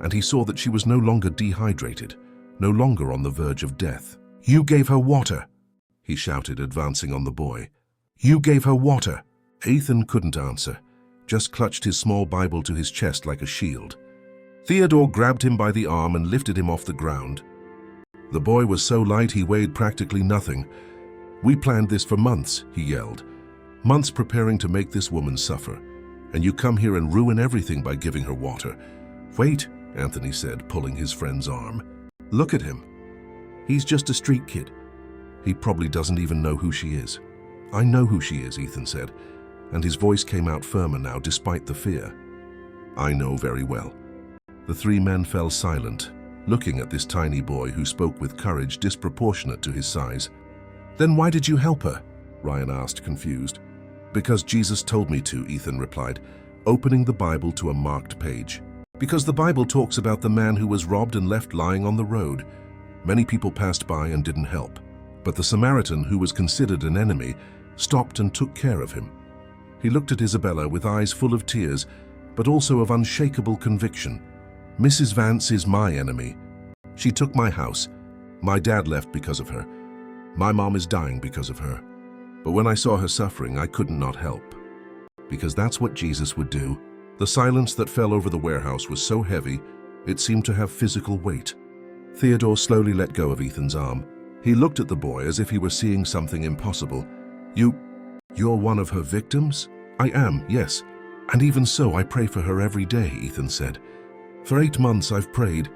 and he saw that she was no longer dehydrated, no longer on the verge of death. "You gave her water," he shouted, advancing on the boy. "You gave her water." Ethan couldn't answer, just clutched his small Bible to his chest like a shield. Theodore grabbed him by the arm and lifted him off the ground. The boy was so light he weighed practically nothing. "We planned this for months," he yelled. "Months preparing to make this woman suffer. And you come here and ruin everything by giving her water." "Wait," Anthony said, pulling his friend's arm. "Look at him. He's just a street kid. He probably doesn't even know who she is." "I know who she is," Ethan said, and his voice came out firmer now despite the fear. "I know very well." The three men fell silent, looking at this tiny boy who spoke with courage disproportionate to his size. "Then why did you help her?" Ryan asked, confused. "Because Jesus told me to," Ethan replied, opening the Bible to a marked page. "Because the Bible talks about the man who was robbed and left lying on the road. Many people passed by and didn't help. But the Samaritan, who was considered an enemy, stopped and took care of him." He looked at Isabella with eyes full of tears, but also of unshakable conviction. "Mrs. Vance is my enemy. She took my house. My dad left because of her. My mom is dying because of her. But when I saw her suffering, I couldn't not help. Because that's what Jesus would do." The silence that fell over the warehouse was so heavy, it seemed to have physical weight. Theodore slowly let go of Ethan's arm. He looked at the boy as if he were seeing something impossible. You're one of her victims?" "I am, yes. And even so, I pray for her every day," Ethan said. "For 8 months I've prayed,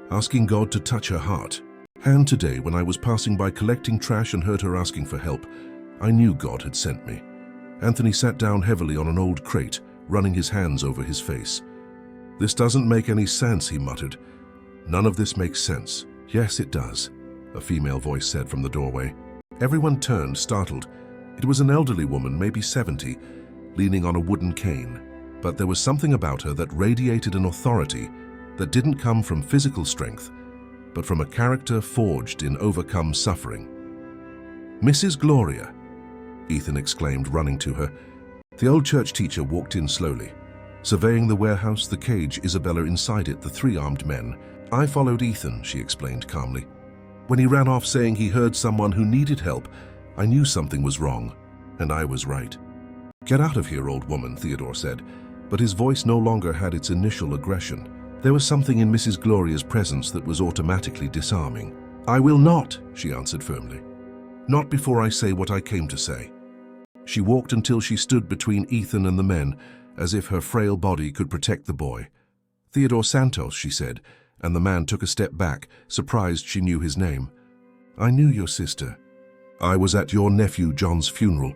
asking God to touch her heart. And today, when I was passing by collecting trash and heard her asking for help, I knew God had sent me." Anthony sat down heavily on an old crate, running his hands over his face. "This doesn't make any sense," he muttered. "None of this makes sense." "Yes, it does." a female voice said from the doorway. Everyone turned, startled. It was an elderly woman, maybe 70, leaning on a wooden cane. But there was something about her that radiated an authority that didn't come from physical strength, but from a character forged in overcome suffering. "Mrs. Gloria," Ethan exclaimed, running to her. The old church teacher walked in slowly. Surveying the warehouse, the cage, Isabella inside it, the three armed men. "I followed Ethan," she explained calmly. "When he ran off saying he heard someone who needed help, I knew something was wrong, and I was right." "Get out of here, old woman," Theodore said, but his voice no longer had its initial aggression. There was something in Mrs. Gloria's presence that was automatically disarming. "I will not," she answered firmly. "Not before I say what I came to say." She walked until she stood between Ethan and the men, as if her frail body could protect the boy. "Theodore Santos," she said, and the man took a step back, surprised she knew his name. "I knew your sister. I was at your nephew John's funeral.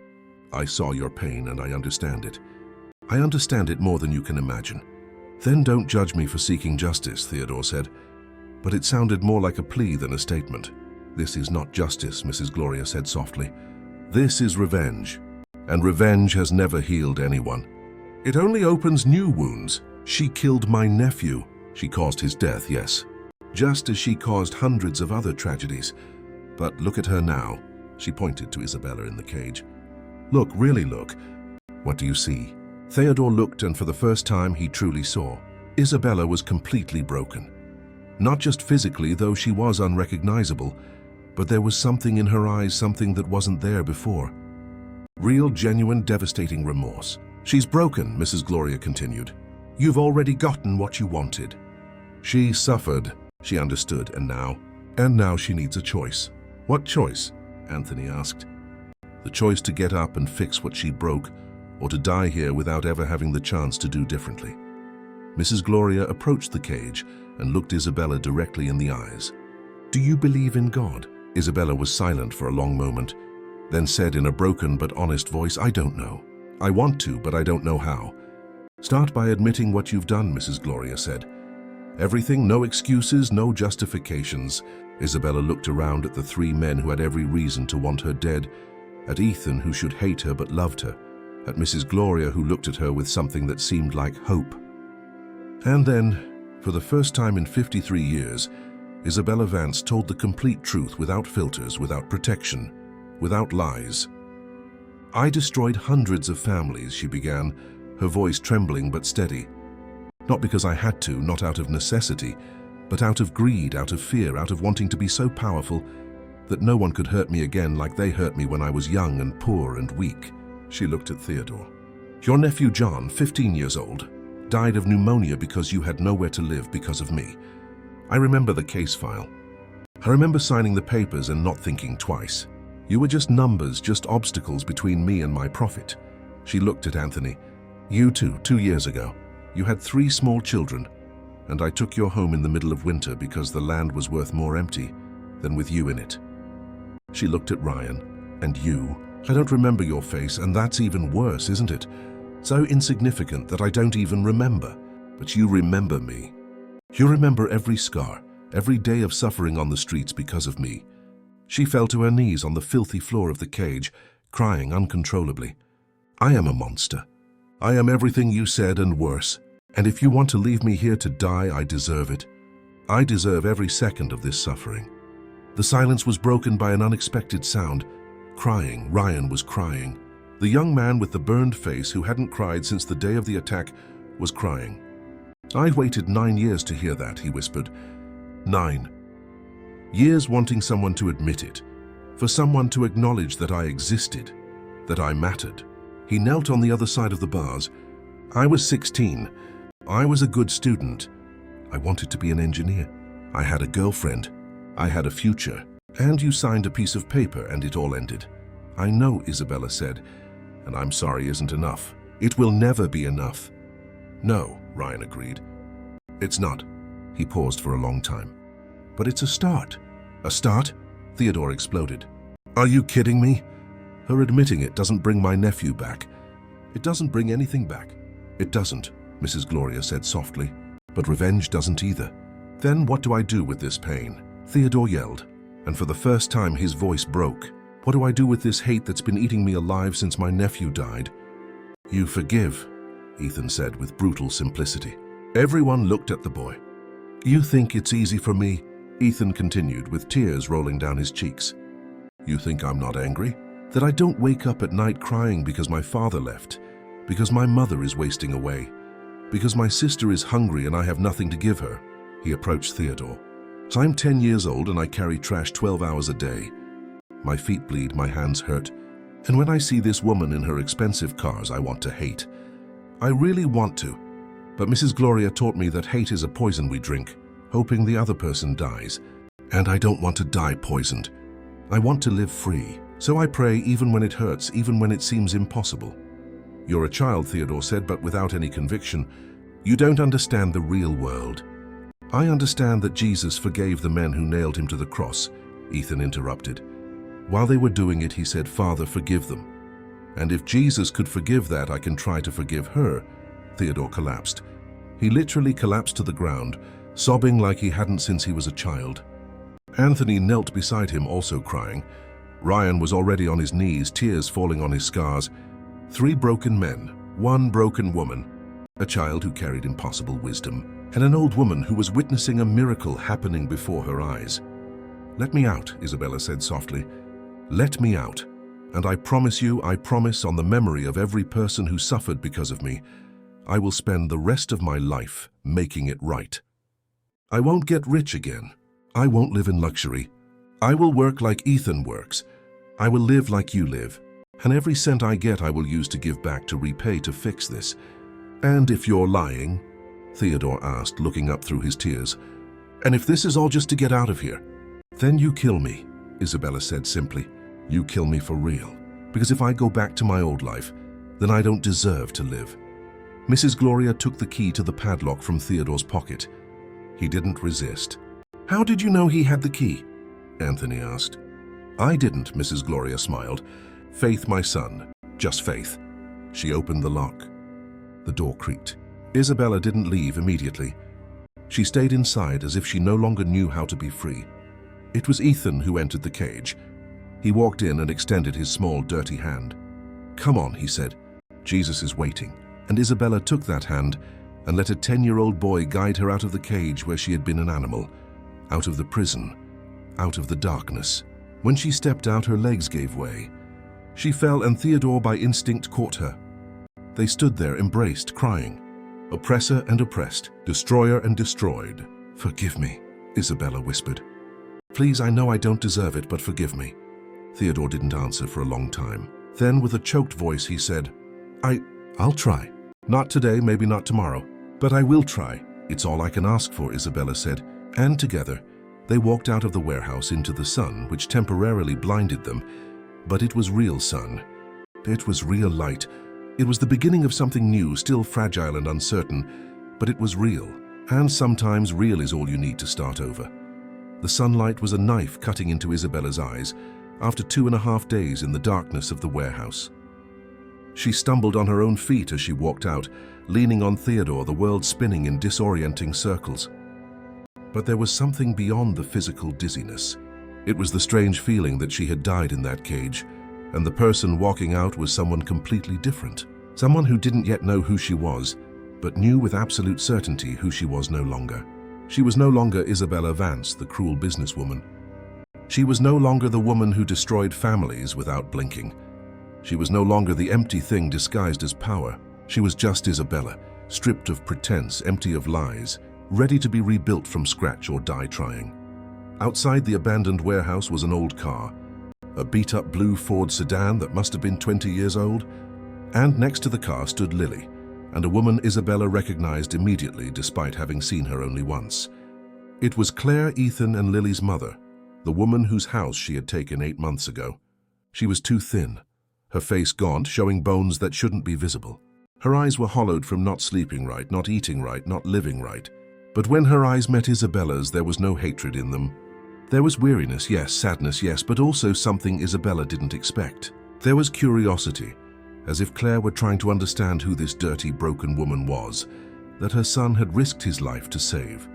I saw your pain and I understand it. I understand it more than you can imagine." "Then don't judge me for seeking justice," Theodore said. But it sounded more like a plea than a statement. "This is not justice," Mrs. Gloria said softly. "This is revenge, and revenge has never healed anyone. It only opens new wounds. She killed my nephew. She caused his death, yes, just as she caused hundreds of other tragedies. But look at her now." She pointed to Isabella in the cage. "Look, really look. What do you see?" Theodore looked, and for the first time he truly saw. Isabella was completely broken. Not just physically, though she was unrecognizable, but there was something in her eyes, something that wasn't there before. Real, genuine, devastating remorse. "She's broken," Mrs. Gloria continued. "You've already gotten what you wanted. She suffered," she understood, and now she needs a choice." "What choice?" Anthony asked. "The choice to get up and fix what she broke, or to die here without ever having the chance to do differently." Mrs. Gloria approached the cage and looked Isabella directly in the eyes. "Do you believe in God?" Isabella was silent for a long moment, then said in a broken but honest voice, "I don't know. I want to, but I don't know how." "Start by admitting what you've done," Mrs. Gloria said. "Everything, no excuses, no justifications." Isabella looked around at the three men who had every reason to want her dead, at Ethan, who should hate her but loved her, at Mrs. Gloria, who looked at her with something that seemed like hope. And then, for the first time in 53 years, Isabella Vance told the complete truth without filters, without protection, without lies. "I destroyed hundreds of families," she began, her voice trembling but steady. "Not because I had to, not out of necessity, but out of greed, out of fear, out of wanting to be so powerful that no one could hurt me again like they hurt me when I was young and poor and weak." She looked at Theodore. "Your nephew John, 15 years old, died of pneumonia because you had nowhere to live because of me. I remember the case file. I remember signing the papers and not thinking twice. You were just numbers, just obstacles between me and my profit." She looked at Anthony. "You too, 2 years ago. You had 3 small children, and I took your home in the middle of winter because the land was worth more empty than with you in it." She looked at Ryan. "And you? I don't remember your face, and that's even worse, isn't it? So insignificant that I don't even remember. But you remember me. You remember every scar, every day of suffering on the streets because of me." She fell to her knees on the filthy floor of the cage, crying uncontrollably. "I am a monster. I am everything you said and worse. And if you want to leave me here to die, I deserve it. I deserve every second of this suffering." The silence was broken by an unexpected sound. Crying. Ryan was crying. The young man with the burned face, who hadn't cried since the day of the attack, was crying. "I'd waited 9 years to hear that," he whispered. 9 years wanting someone to admit it, for someone to acknowledge that I existed, that I mattered. He knelt on the other side of the bars. "I was 16. I was a good student. I wanted to be an engineer. I had a girlfriend. I had a future. And you signed a piece of paper and it all ended." "I know," Isabella said, "and I'm sorry isn't enough. It will never be enough." "No," Ryan agreed. "It's not." He paused for a long time. "But it's a start." "A start?" Theodore exploded. "Are you kidding me? Her admitting it doesn't bring my nephew back. It doesn't bring anything back." "It doesn't," Mrs. Gloria said softly. "But revenge doesn't either." "Then what do I do with this pain?" Theodore yelled. and for the first time his voice broke. "What do I do with this hate that's been eating me alive since my nephew died?" "You forgive," Ethan said with brutal simplicity. Everyone looked at the boy. "You think it's easy for me?" Ethan continued with tears rolling down his cheeks. "You think I'm not angry? That I don't wake up at night crying because my father left, because my mother is wasting away, because my sister is hungry and I have nothing to give her?" He approached Theodore. "I'm 10 years old and I carry trash 12 hours a day. My feet bleed, my hands hurt, and when I see this woman in her expensive cars, I want to hate. I really want to, but Mrs. Gloria taught me that hate is a poison we drink, hoping the other person dies, and I don't want to die poisoned. I want to live free, so I pray even when it hurts, even when it seems impossible." "You're a child," Theodore said, but without any conviction. "You don't understand the real world." "I understand that Jesus forgave the men who nailed him to the cross," Ethan interrupted. "While they were doing it, he said, 'Father, forgive them.' And if Jesus could forgive that, I can try to forgive her." Theodore collapsed. He literally collapsed to the ground, sobbing like he hadn't since he was a child. Anthony knelt beside him, also crying. Ryan was already on his knees, tears falling on his scars. 3 broken men, 1 broken woman, a child who carried impossible wisdom, and an old woman who was witnessing a miracle happening before her eyes. "Let me out," Isabella said softly. "Let me out. And I promise you, I promise on the memory of every person who suffered because of me, I will spend the rest of my life making it right. I won't get rich again. I won't live in luxury. I will work like Ethan works. I will live like you live. And every cent I get I will use to give back, to repay, to fix this." "And if you're lying?" Theodore asked, looking up through his tears. "And if this is all just to get out of here?" "Then you kill me," Isabella said simply. "You kill me for real. Because if I go back to my old life, then I don't deserve to live." Mrs. Gloria took the key to the padlock from Theodore's pocket. He didn't resist. "How did you know he had the key?" Anthony asked. "I didn't," Mrs. Gloria smiled. "Faith, my son, just faith." She opened the lock. The door creaked. Isabella didn't leave immediately. She stayed inside as if she no longer knew how to be free. It was Ethan who entered the cage. He walked in and extended his small, dirty hand. "Come on," he said. "Jesus is waiting." And Isabella took that hand and let a 10-year-old boy guide her out of the cage where she had been an animal, out of the prison, out of the darkness. When she stepped out, her legs gave way. She fell, and Theodore by instinct caught her. They stood there, embraced, crying. Oppressor and oppressed, destroyer and destroyed. "Forgive me," Isabella whispered. "Please, I know I don't deserve it, but forgive me." Theodore didn't answer for a long time. Then, with a choked voice, he said, I'll try. Not today, maybe not tomorrow, but I will try. It's all I can ask for," Isabella said. And together, they walked out of the warehouse into the sun, which temporarily blinded them. But it was real sun. It was real light. It was the beginning of something new, still fragile and uncertain, but it was real. And sometimes real is all you need to start over. The sunlight was a knife cutting into Isabella's eyes after 2.5 days in the darkness of the warehouse. She stumbled on her own feet as she walked out, leaning on Theodore, the world spinning in disorienting circles. But there was something beyond the physical dizziness. It was the strange feeling that she had died in that cage, and the person walking out was someone completely different. Someone who didn't yet know who she was, but knew with absolute certainty who she was no longer. She was no longer Isabella Vance, the cruel businesswoman. She was no longer the woman who destroyed families without blinking. She was no longer the empty thing disguised as power. She was just Isabella, stripped of pretense, empty of lies, ready to be rebuilt from scratch or die trying. Outside the abandoned warehouse was an old car, a beat-up blue Ford sedan that must have been 20 years old, and next to the car stood Lily, and a woman Isabella recognized immediately despite having seen her only once. It was Claire, Ethan, and Lily's mother, the woman whose house she had taken 8 months ago. She was too thin, her face gaunt, showing bones that shouldn't be visible. Her eyes were hollowed from not sleeping right, not eating right, not living right. But when her eyes met Isabella's, there was no hatred in them. There was weariness, yes, sadness, yes, but also something Isabella didn't expect. There was curiosity, as if Claire were trying to understand who this dirty, broken woman was, that her son had risked his life to save.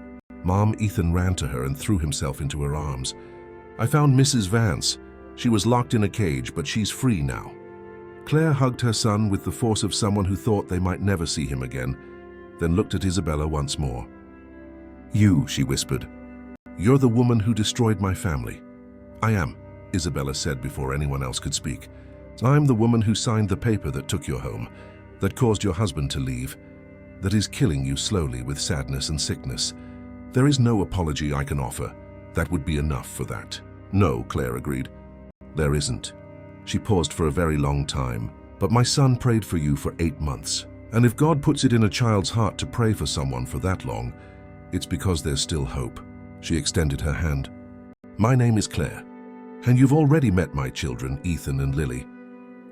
Mom, Ethan ran to her and threw himself into her arms. I found Mrs. Vance. She was locked in a cage, but she's free now." Claire hugged her son with the force of someone who thought they might never see him again, then looked at Isabella once more. "You," she whispered. "You're the woman who destroyed my family." "I am," Isabella said before anyone else could speak. "I'm the woman who signed the paper that took your home, that caused your husband to leave, that is killing you slowly with sadness and sickness. There is no apology I can offer. That would be enough for that." "No," Claire agreed. "There isn't." She paused for a very long time. "But my son prayed for you for 8 months. And if God puts it in a child's heart to pray for someone for that long, it's because there's still hope." She extended her hand. "My name is Claire, and you've already met my children, Ethan and Lily."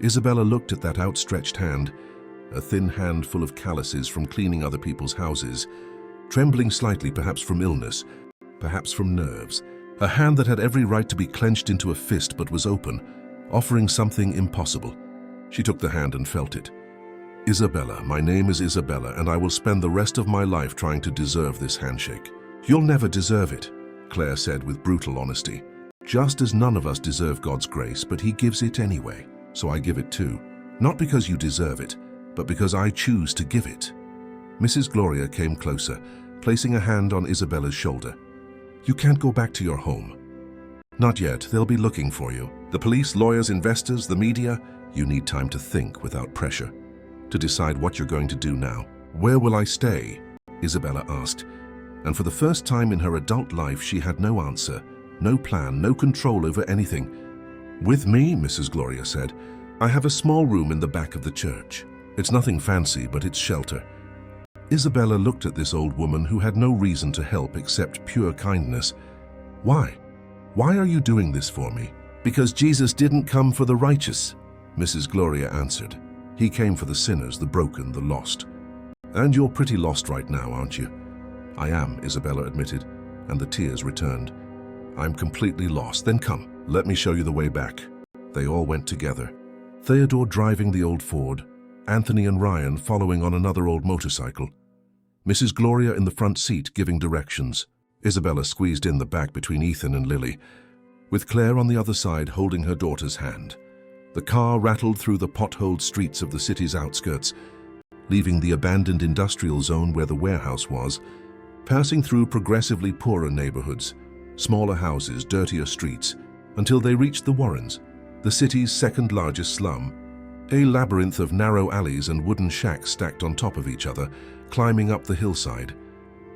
Isabella looked at that outstretched hand, a thin hand full of calluses from cleaning other people's houses, trembling slightly perhaps from illness, perhaps from nerves. A hand that had every right to be clenched into a fist but was open, offering something impossible. She took the hand and felt it. "Isabella, my name is Isabella, and I will spend the rest of my life trying to deserve this handshake." "You'll never deserve it," Claire said with brutal honesty. "Just as none of us deserve God's grace, but He gives it anyway. So I give it too. Not because you deserve it, but because I choose to give it." Mrs. Gloria came closer, placing a hand on Isabella's shoulder. "You can't go back to your home. Not yet. They'll be looking for you. The police, lawyers, investors, the media. You need time to think without pressure, to decide what you're going to do now." "Where will I stay?" Isabella asked. And for the first time in her adult life, she had no answer, no plan, no control over anything. "With me," Mrs. Gloria said. "I have a small room in the back of the church. It's nothing fancy, but it's shelter." Isabella looked at this old woman who had no reason to help except pure kindness. "Why? Why are you doing this for me?" "Because Jesus didn't come for the righteous," Mrs. Gloria answered. "He came for the sinners, the broken, the lost. And you're pretty lost right now, aren't you?" "I am," Isabella admitted, and the tears returned. "I'm completely lost. Then come, let me show you the way back." They all went together. Theodore driving the old Ford, Anthony and Ryan following on another old motorcycle. Mrs. Gloria in the front seat giving directions. Isabella squeezed in the back between Ethan and Lily, with Claire on the other side holding her daughter's hand. The car rattled through the potholed streets of the city's outskirts, leaving the abandoned industrial zone where the warehouse was, passing through progressively poorer neighborhoods, smaller houses, dirtier streets, until they reached the Warrens, the city's second largest slum, a labyrinth of narrow alleys and wooden shacks stacked on top of each other, climbing up the hillside.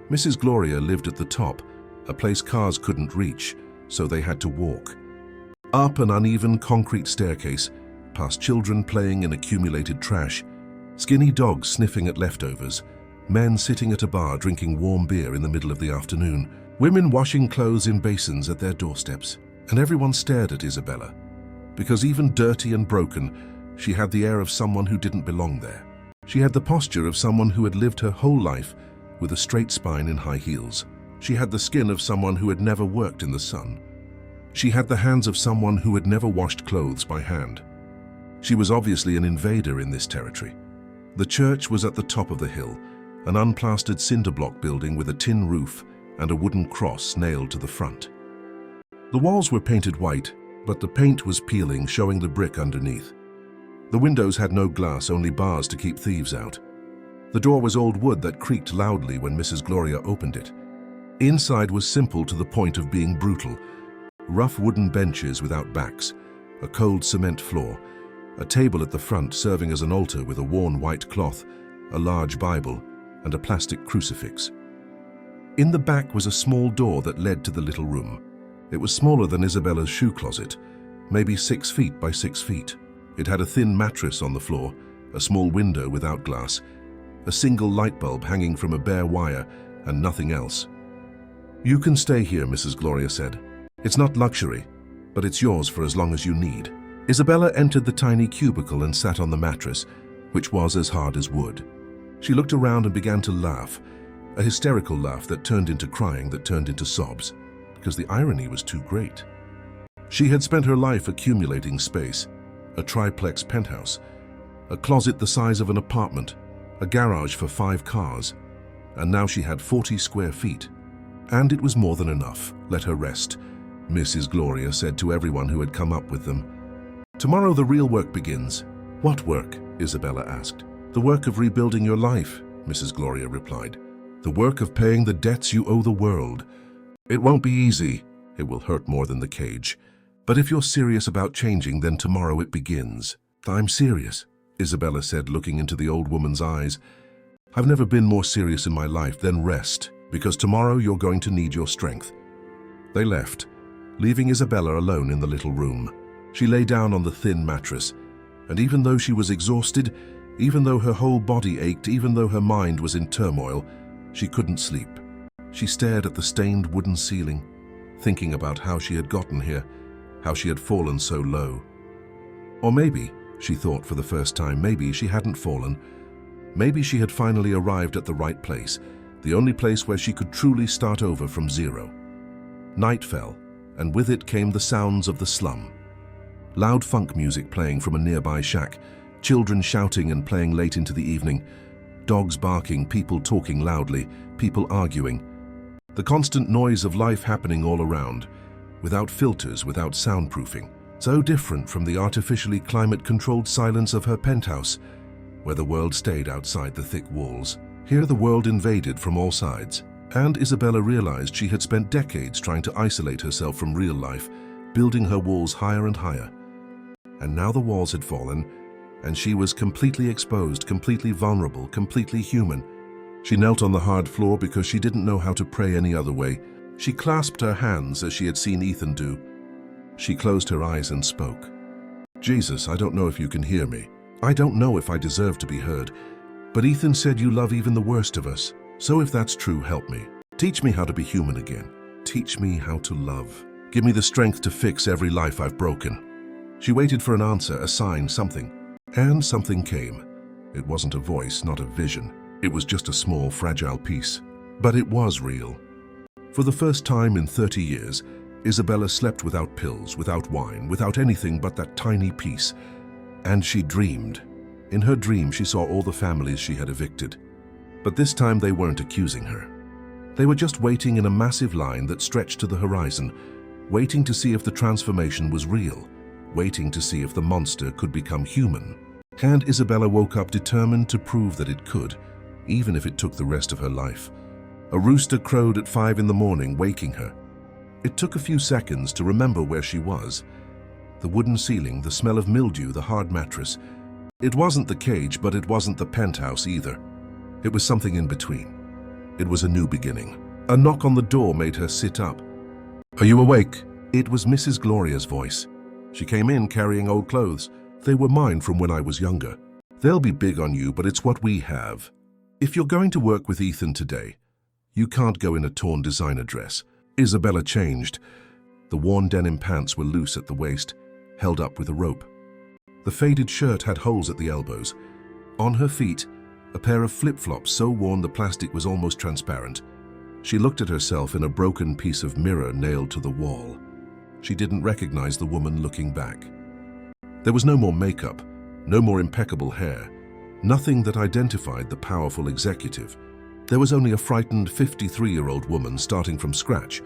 Mrs. Gloria lived at the top, a place cars couldn't reach, so they had to walk. Up an uneven concrete staircase, past children playing in accumulated trash, skinny dogs sniffing at leftovers, men sitting at a bar drinking warm beer in the middle of the afternoon, women washing clothes in basins at their doorsteps. And everyone stared at Isabella, because even dirty and broken, she had the air of someone who didn't belong there. She had the posture of someone who had lived her whole life with a straight spine in high heels. She had the skin of someone who had never worked in the sun. She had the hands of someone who had never washed clothes by hand. She was obviously an invader in this territory. The church was at the top of the hill, an unplastered cinder block building with a tin roof and a wooden cross nailed to the front. The walls were painted white, but the paint was peeling, showing the brick underneath. The windows had no glass, only bars to keep thieves out. The door was old wood that creaked loudly when Mrs. Gloria opened it. Inside was simple to the point of being brutal. Rough wooden benches without backs, a cold cement floor, a table at the front serving as an altar with a worn white cloth, a large Bible, and a plastic crucifix. In the back was a small door that led to the little room. It was smaller than Isabella's shoe closet, maybe 6 feet by 6 feet. It had a thin mattress on the floor, a small window without glass, a single light bulb hanging from a bare wire, and nothing else. "You can stay here," Mrs. Gloria said. "It's not luxury, but it's yours for as long as you need." Isabella entered the tiny cubicle and sat on the mattress, which was as hard as wood. She looked around and began to laugh, a hysterical laugh that turned into crying, that turned into sobs, because the irony was too great. She had spent her life accumulating space, a triplex penthouse, a closet the size of an apartment, a garage for 5 cars, and now she had 40 square feet. And it was more than enough. Let her rest. Mrs. Gloria said to everyone who had come up with them. "Tomorrow the real work begins." "What work?" Isabella asked. "The work of rebuilding your life," Mrs. Gloria replied. "The work of paying the debts you owe the world. It won't be easy. It will hurt more than the cage. But if you're serious about changing, then tomorrow it begins." "I'm serious," Isabella said, looking into the old woman's eyes. "I've never been more serious in my life. Then rest, because tomorrow you're going to need your strength." They left, leaving Isabella alone in the little room. She lay down on the thin mattress, and even though she was exhausted, even though her whole body ached, even though her mind was in turmoil, she couldn't sleep. She stared at the stained wooden ceiling, thinking about how she had gotten here, how she had fallen so low. Or maybe, she thought for the first time, maybe she hadn't fallen. Maybe she had finally arrived at the right place, the only place where she could truly start over from zero. Night fell, and with it came the sounds of the slum. Loud funk music playing from a nearby shack, children shouting and playing late into the evening, dogs barking, people talking loudly, people arguing. The constant noise of life happening all around, without filters, without soundproofing. So different from the artificially climate-controlled silence of her penthouse, where the world stayed outside the thick walls. Here the world invaded from all sides, and Isabella realized she had spent decades trying to isolate herself from real life, building her walls higher and higher. And now the walls had fallen, and she was completely exposed, completely vulnerable, completely human. She knelt on the hard floor because she didn't know how to pray any other way. She clasped her hands as she had seen Ethan do. She closed her eyes and spoke. "Jesus, I don't know if you can hear me. I don't know if I deserve to be heard. But Ethan said you love even the worst of us. So if that's true, help me. Teach me how to be human again. Teach me how to love. Give me the strength to fix every life I've broken." She waited for an answer, a sign, something. And something came. It wasn't a voice, not a vision. It was just a small, fragile piece. But it was real. For the first time in 30 years, Isabella slept without pills, without wine, without anything but that tiny piece. And she dreamed. In her dream, she saw all the families she had evicted. But this time they weren't accusing her. They were just waiting in a massive line that stretched to the horizon, waiting to see if the transformation was real, waiting to see if the monster could become human. And Isabella woke up determined to prove that it could, even if it took the rest of her life. A rooster crowed at 5 in the morning, waking her. It took a few seconds to remember where she was. The wooden ceiling, the smell of mildew, the hard mattress. It wasn't the cage, but it wasn't the penthouse either. It was something in between. It was a new beginning. A knock on the door made her sit up. "Are you awake?" It was Mrs. Gloria's voice. She came in carrying old clothes. "They were mine from when I was younger. They'll be big on you, but it's what we have. If you're going to work with Ethan today, you can't go in a torn designer dress." Isabella changed. The worn denim pants were loose at the waist, held up with a rope. The faded shirt had holes at the elbows. On her feet, a pair of flip-flops so worn the plastic was almost transparent. She looked at herself in a broken piece of mirror nailed to the wall. She didn't recognize the woman looking back. There was no more makeup, no more impeccable hair, nothing that identified the powerful executive. There was only a frightened 53-year-old woman starting from scratch.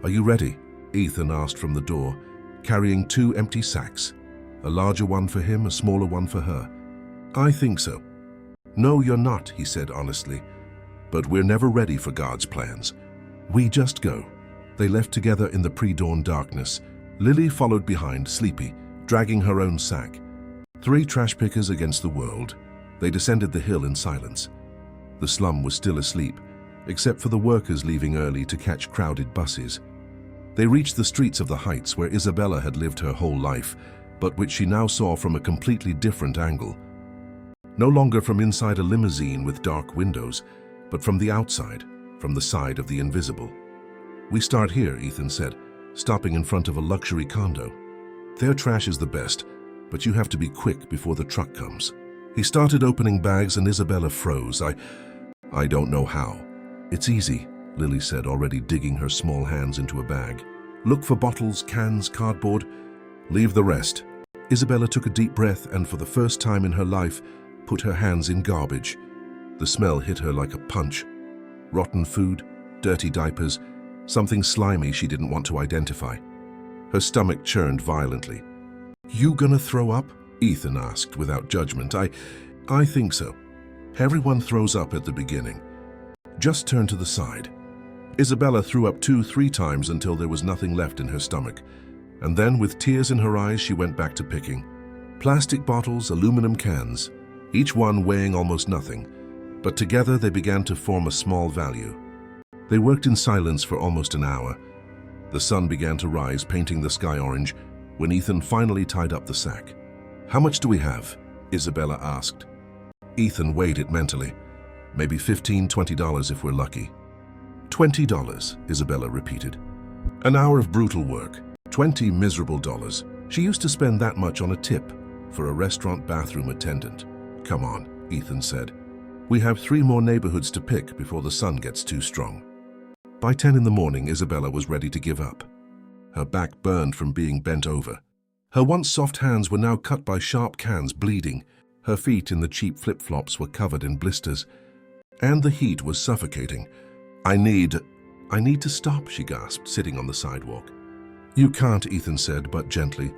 "Are you ready?" Ethan asked from the door, carrying 2 empty sacks. A larger one for him, a smaller one for her. "I think so." "No, you're not," he said honestly. "But we're never ready for God's plans. We just go." They left together in the pre-dawn darkness. Lily followed behind, sleepy, dragging her own sack. 3 trash pickers against the world. They descended the hill in silence. The slum was still asleep, except for the workers leaving early to catch crowded buses. They reached the streets of the Heights where Isabella had lived her whole life, but which she now saw from a completely different angle. No longer from inside a limousine with dark windows, but from the outside, from the side of the invisible. "We start here," Ethan said, stopping in front of a luxury condo. "Their trash is the best, but you have to be quick before the truck comes." He started opening bags and Isabella froze. I don't know how." "It's easy," Lily said, already digging her small hands into a bag. "Look for bottles, cans, cardboard. Leave the rest." Isabella took a deep breath and for the first time in her life put her hands in garbage. The smell hit her like a punch. Rotten food, dirty diapers, something slimy she didn't want to identify. Her stomach churned violently. "You gonna throw up?" Ethan asked without judgment. I think so. Everyone throws up at the beginning. Just turn to the side." Isabella threw up 2-3 times until there was nothing left in her stomach. And then, with tears in her eyes, she went back to picking. Plastic bottles, aluminum cans, each one weighing almost nothing. But together they began to form a small value. They worked in silence for almost an hour. The sun began to rise, painting the sky orange, when Ethan finally tied up the sack. "How much do we have?" Isabella asked. Ethan weighed it mentally. "Maybe $15–20 if we're lucky." $20, Isabella repeated. An hour of brutal work, $20 miserable dollars. She used to spend that much on a tip for a restaurant bathroom attendant. "Come on," Ethan said. "We have 3 more neighborhoods to pick before the sun gets too strong." By 10 in the morning, Isabella was ready to give up. Her back burned from being bent over. Her once soft hands were now cut by sharp cans, bleeding. Her feet in the cheap flip-flops were covered in blisters. And the heat was suffocating. I need to stop," she gasped, sitting on the sidewalk. "You can't," Ethan said, but gently.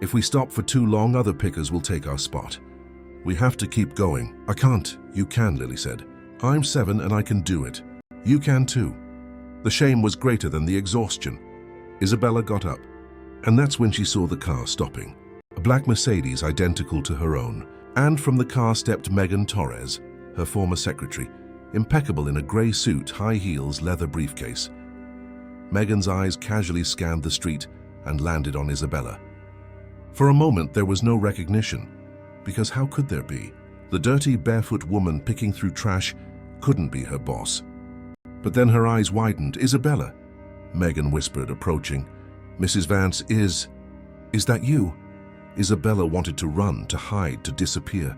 "If we stop for too long, other pickers will take our spot. We have to keep going." "I can't." "You can," Lily said. "I'm 7 and I can do it. You can too." The shame was greater than the exhaustion. Isabella got up, and that's when she saw the car stopping. A black Mercedes identical to her own. And from the car stepped Megan Torres, her former secretary, impeccable in a gray suit, high heels, leather briefcase. Megan's eyes casually scanned the street and landed on Isabella. For a moment there was no recognition, because how could there be? The dirty, barefoot woman picking through trash couldn't be her boss. But then her eyes widened. "Isabella," Megan whispered, approaching. "Mrs. Vance, is that you?" Isabella wanted to run, to hide, to disappear.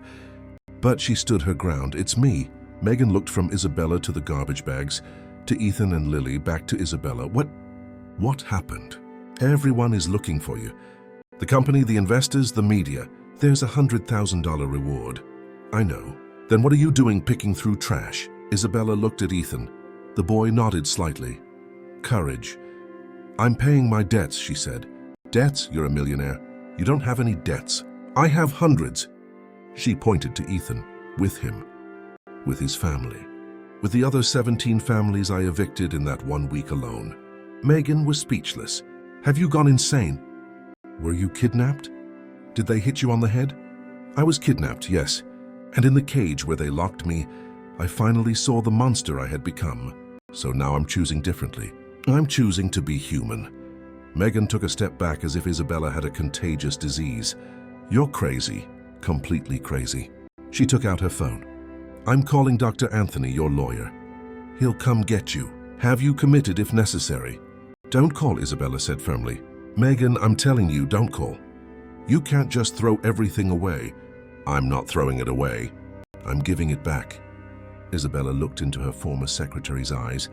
But she stood her ground. "It's me." Megan looked from Isabella to the garbage bags, to Ethan and Lily, back to Isabella. What happened?" "Everyone is looking for you. The company, the investors, the media. There's a $100,000 reward." "I know." "Then what are you doing picking through trash?" Isabella looked at Ethan. The boy nodded slightly. "Courage." "I'm paying my debts," she said. "Debts? You're a millionaire. You don't have any debts." "I have hundreds." She pointed to Ethan. "With him. With his family. With the other 17 families I evicted in that 1 week alone." Megan was speechless. "Have you gone insane?" "Were you kidnapped? Did they hit you on the head?" "I was kidnapped, yes. And in the cage where they locked me, I finally saw the monster I had become. So now I'm choosing differently. I'm choosing to be human." Megan took a step back as if Isabella had a contagious disease. "You're crazy. Completely crazy." She took out her phone. "I'm calling Dr. Anthony, your lawyer. He'll come get you. Have you committed if necessary." "Don't call," Isabella said firmly. "Megan, I'm telling you, don't call. You can't just throw everything away." "I'm not throwing it away. I'm giving it back." Isabella looked into her former secretary's eyes.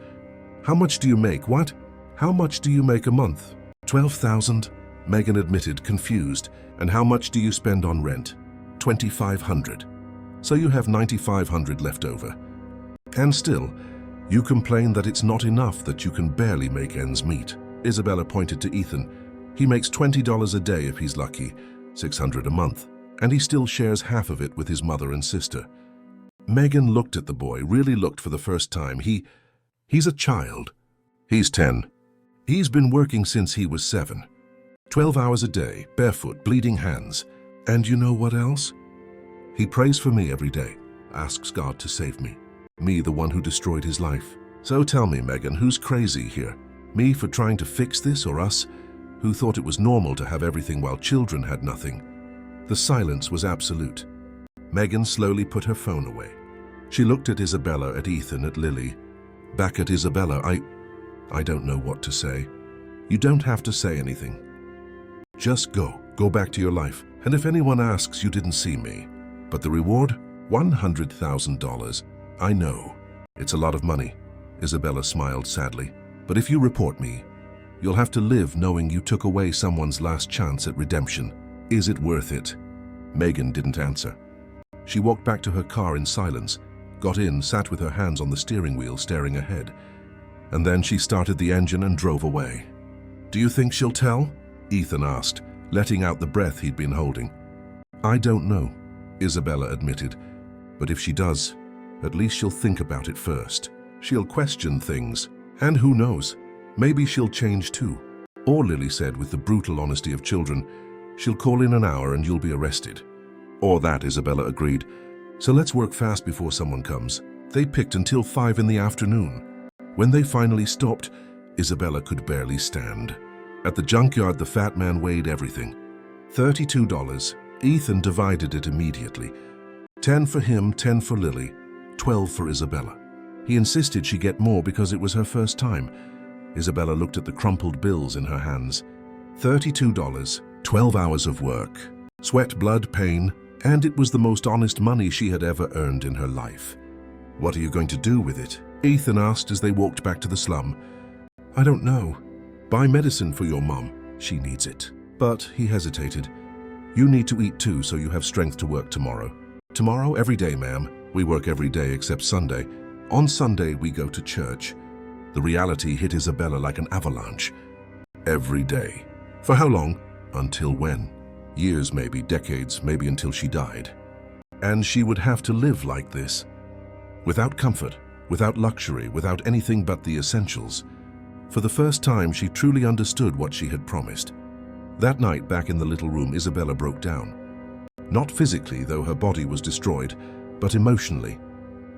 "How much do you make?" "What? How much do you make a month?" $12,000, Megan admitted, confused. "And how much do you spend on rent?" $2,500. So you have $9,500 left over. And still, you complain that it's not enough, that you can barely make ends meet. Isabella pointed to Ethan. "He makes $20 a day if he's lucky, $600 a month, and he still shares half of it with his mother and sister." Megan looked at the boy, really looked for the first time. He's a child. He's 10. He's been working since he was 7. 12 hours a day, barefoot, bleeding hands. And you know what else? He prays for me every day, asks God to save me. Me, the one who destroyed his life. So tell me, Megan, who's crazy here? Me for trying to fix this, or us, who thought it was normal to have everything while children had nothing? The silence was absolute. Megan slowly put her phone away. She looked at Isabella, at Ethan, at Lily. Back at Isabella. I don't know what to say. You don't have to say anything. Just go back to your life. And if anyone asks, you didn't see me. But the reward? $100,000. I know. It's a lot of money. Isabella smiled sadly. But if you report me, you'll have to live knowing you took away someone's last chance at redemption. Is it worth it? Megan didn't answer. She walked back to her car in silence, got in, sat with her hands on the steering wheel, staring ahead. And then she started the engine and drove away. Do you think she'll tell? Ethan asked, letting out the breath he'd been holding. I don't know, Isabella admitted. But if she does, at least she'll think about it first. She'll question things. And who knows, maybe she'll change too. Or, Lily said with the brutal honesty of children, she'll call in an hour and you'll be arrested. Or that, Isabella agreed. So let's work fast before someone comes. They picked until 5 in the afternoon. When they finally stopped, Isabella could barely stand. At the junkyard, the fat man weighed everything. $32. Ethan divided it immediately. 10 for him, 10 for Lily, 12 for Isabella. He insisted she get more because it was her first time. Isabella looked at the crumpled bills in her hands. $32, 12 hours of work, sweat, blood, pain, and it was the most honest money she had ever earned in her life. What are you going to do with it? Ethan asked as they walked back to the slum. I don't know. Buy medicine for your mom. She needs it. But he hesitated. You need to eat too, so you have strength to work tomorrow. Tomorrow, every day, ma'am. We work every day except Sunday. On Sunday, we go to church. The reality hit Isabella like an avalanche. Every day. For how long? Until when? Years maybe, decades, maybe until she died. And she would have to live like this. Without comfort, without luxury, without anything but the essentials. For the first time, she truly understood what she had promised. That night, back in the little room, Isabella broke down. Not physically, though her body was destroyed, but emotionally.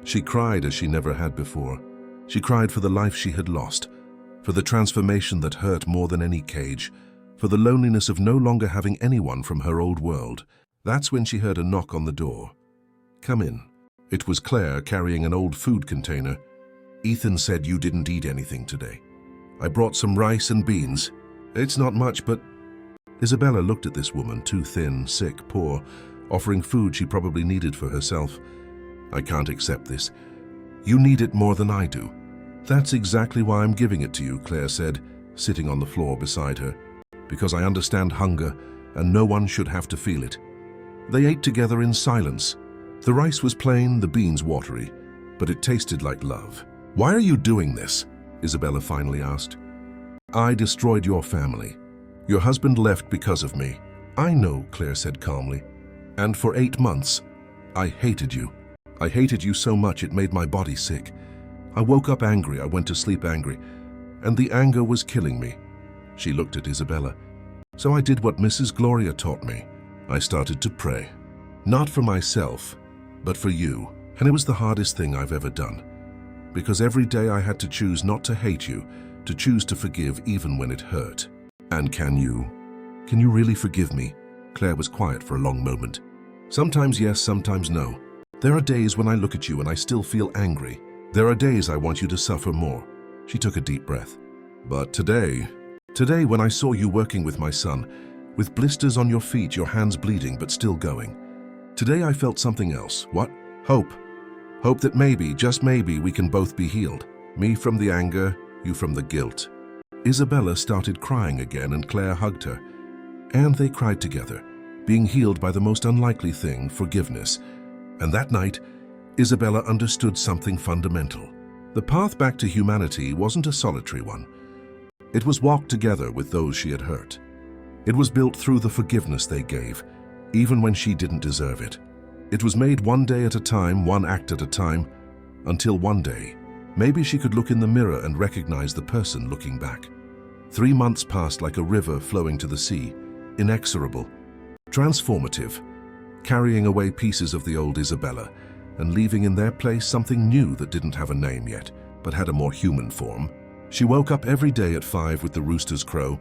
She cried as she never had before. She cried for the life she had lost, for the transformation that hurt more than any cage, for the loneliness of no longer having anyone from her old world. That's when she heard a knock on the door. Come in. It was Claire carrying an old food container. Ethan said you didn't eat anything today. I brought some rice and beans. It's not much, but... Isabella looked at this woman, too thin, sick, poor, offering food she probably needed for herself. I can't accept this. You need it more than I do. That's exactly why I'm giving it to you, Claire said, sitting on the floor beside her. Because I understand hunger, and no one should have to feel it. They ate together in silence. The rice was plain, the beans watery, but it tasted like love. Why are you doing this? Isabella finally asked. I destroyed your family. Your husband left because of me. I know, Claire said calmly. And for 8 months, I hated you. I hated you so much it made my body sick. I woke up angry, I went to sleep angry, and the anger was killing me. She looked at Isabella. So I did what Mrs. Gloria taught me. I started to pray. Not for myself, but for you. And it was the hardest thing I've ever done. Because every day I had to choose not to hate you, to choose to forgive even when it hurt. And can you really forgive me? Claire was quiet for a long moment. Sometimes yes, sometimes no. There are days when I look at you and I still feel angry. There are days I want you to suffer more. She took a deep breath. But today when I saw you working with my son, with blisters on your feet, your hands bleeding but still going. Today I felt something else. What? Hope. Hope that maybe, just maybe, we can both be healed. Me from the anger, you from the guilt. Isabella started crying again and Claire hugged her. And they cried together, being healed by the most unlikely thing, forgiveness. And that night, Isabella understood something fundamental. The path back to humanity wasn't a solitary one. It was walked together with those she had hurt. It was built through the forgiveness they gave, even when she didn't deserve it. It was made one day at a time, one act at a time, until one day, maybe she could look in the mirror and recognize the person looking back. 3 months passed like a river flowing to the sea, inexorable, transformative, carrying away pieces of the old Isabella and leaving in their place something new that didn't have a name yet, but had a more human form. She woke up every day at 5 with the rooster's crow,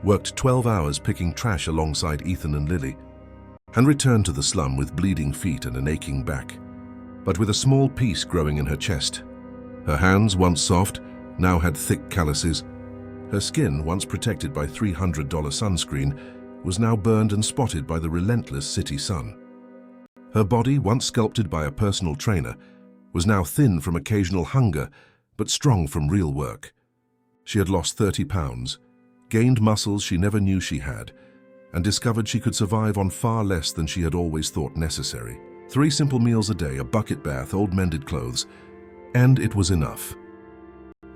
worked 12 hours picking trash alongside Ethan and Lily, and returned to the slum with bleeding feet and an aching back, but with a small piece growing in her chest. Her hands, once soft, now had thick calluses. Her skin, once protected by $300 sunscreen, was now burned and spotted by the relentless city sun. Her body, once sculpted by a personal trainer, was now thin from occasional hunger, but strong from real work. She had lost 30 pounds, gained muscles she never knew she had, and discovered she could survive on far less than she had always thought necessary. 3 simple meals a day, a bucket bath, old mended clothes, and it was enough.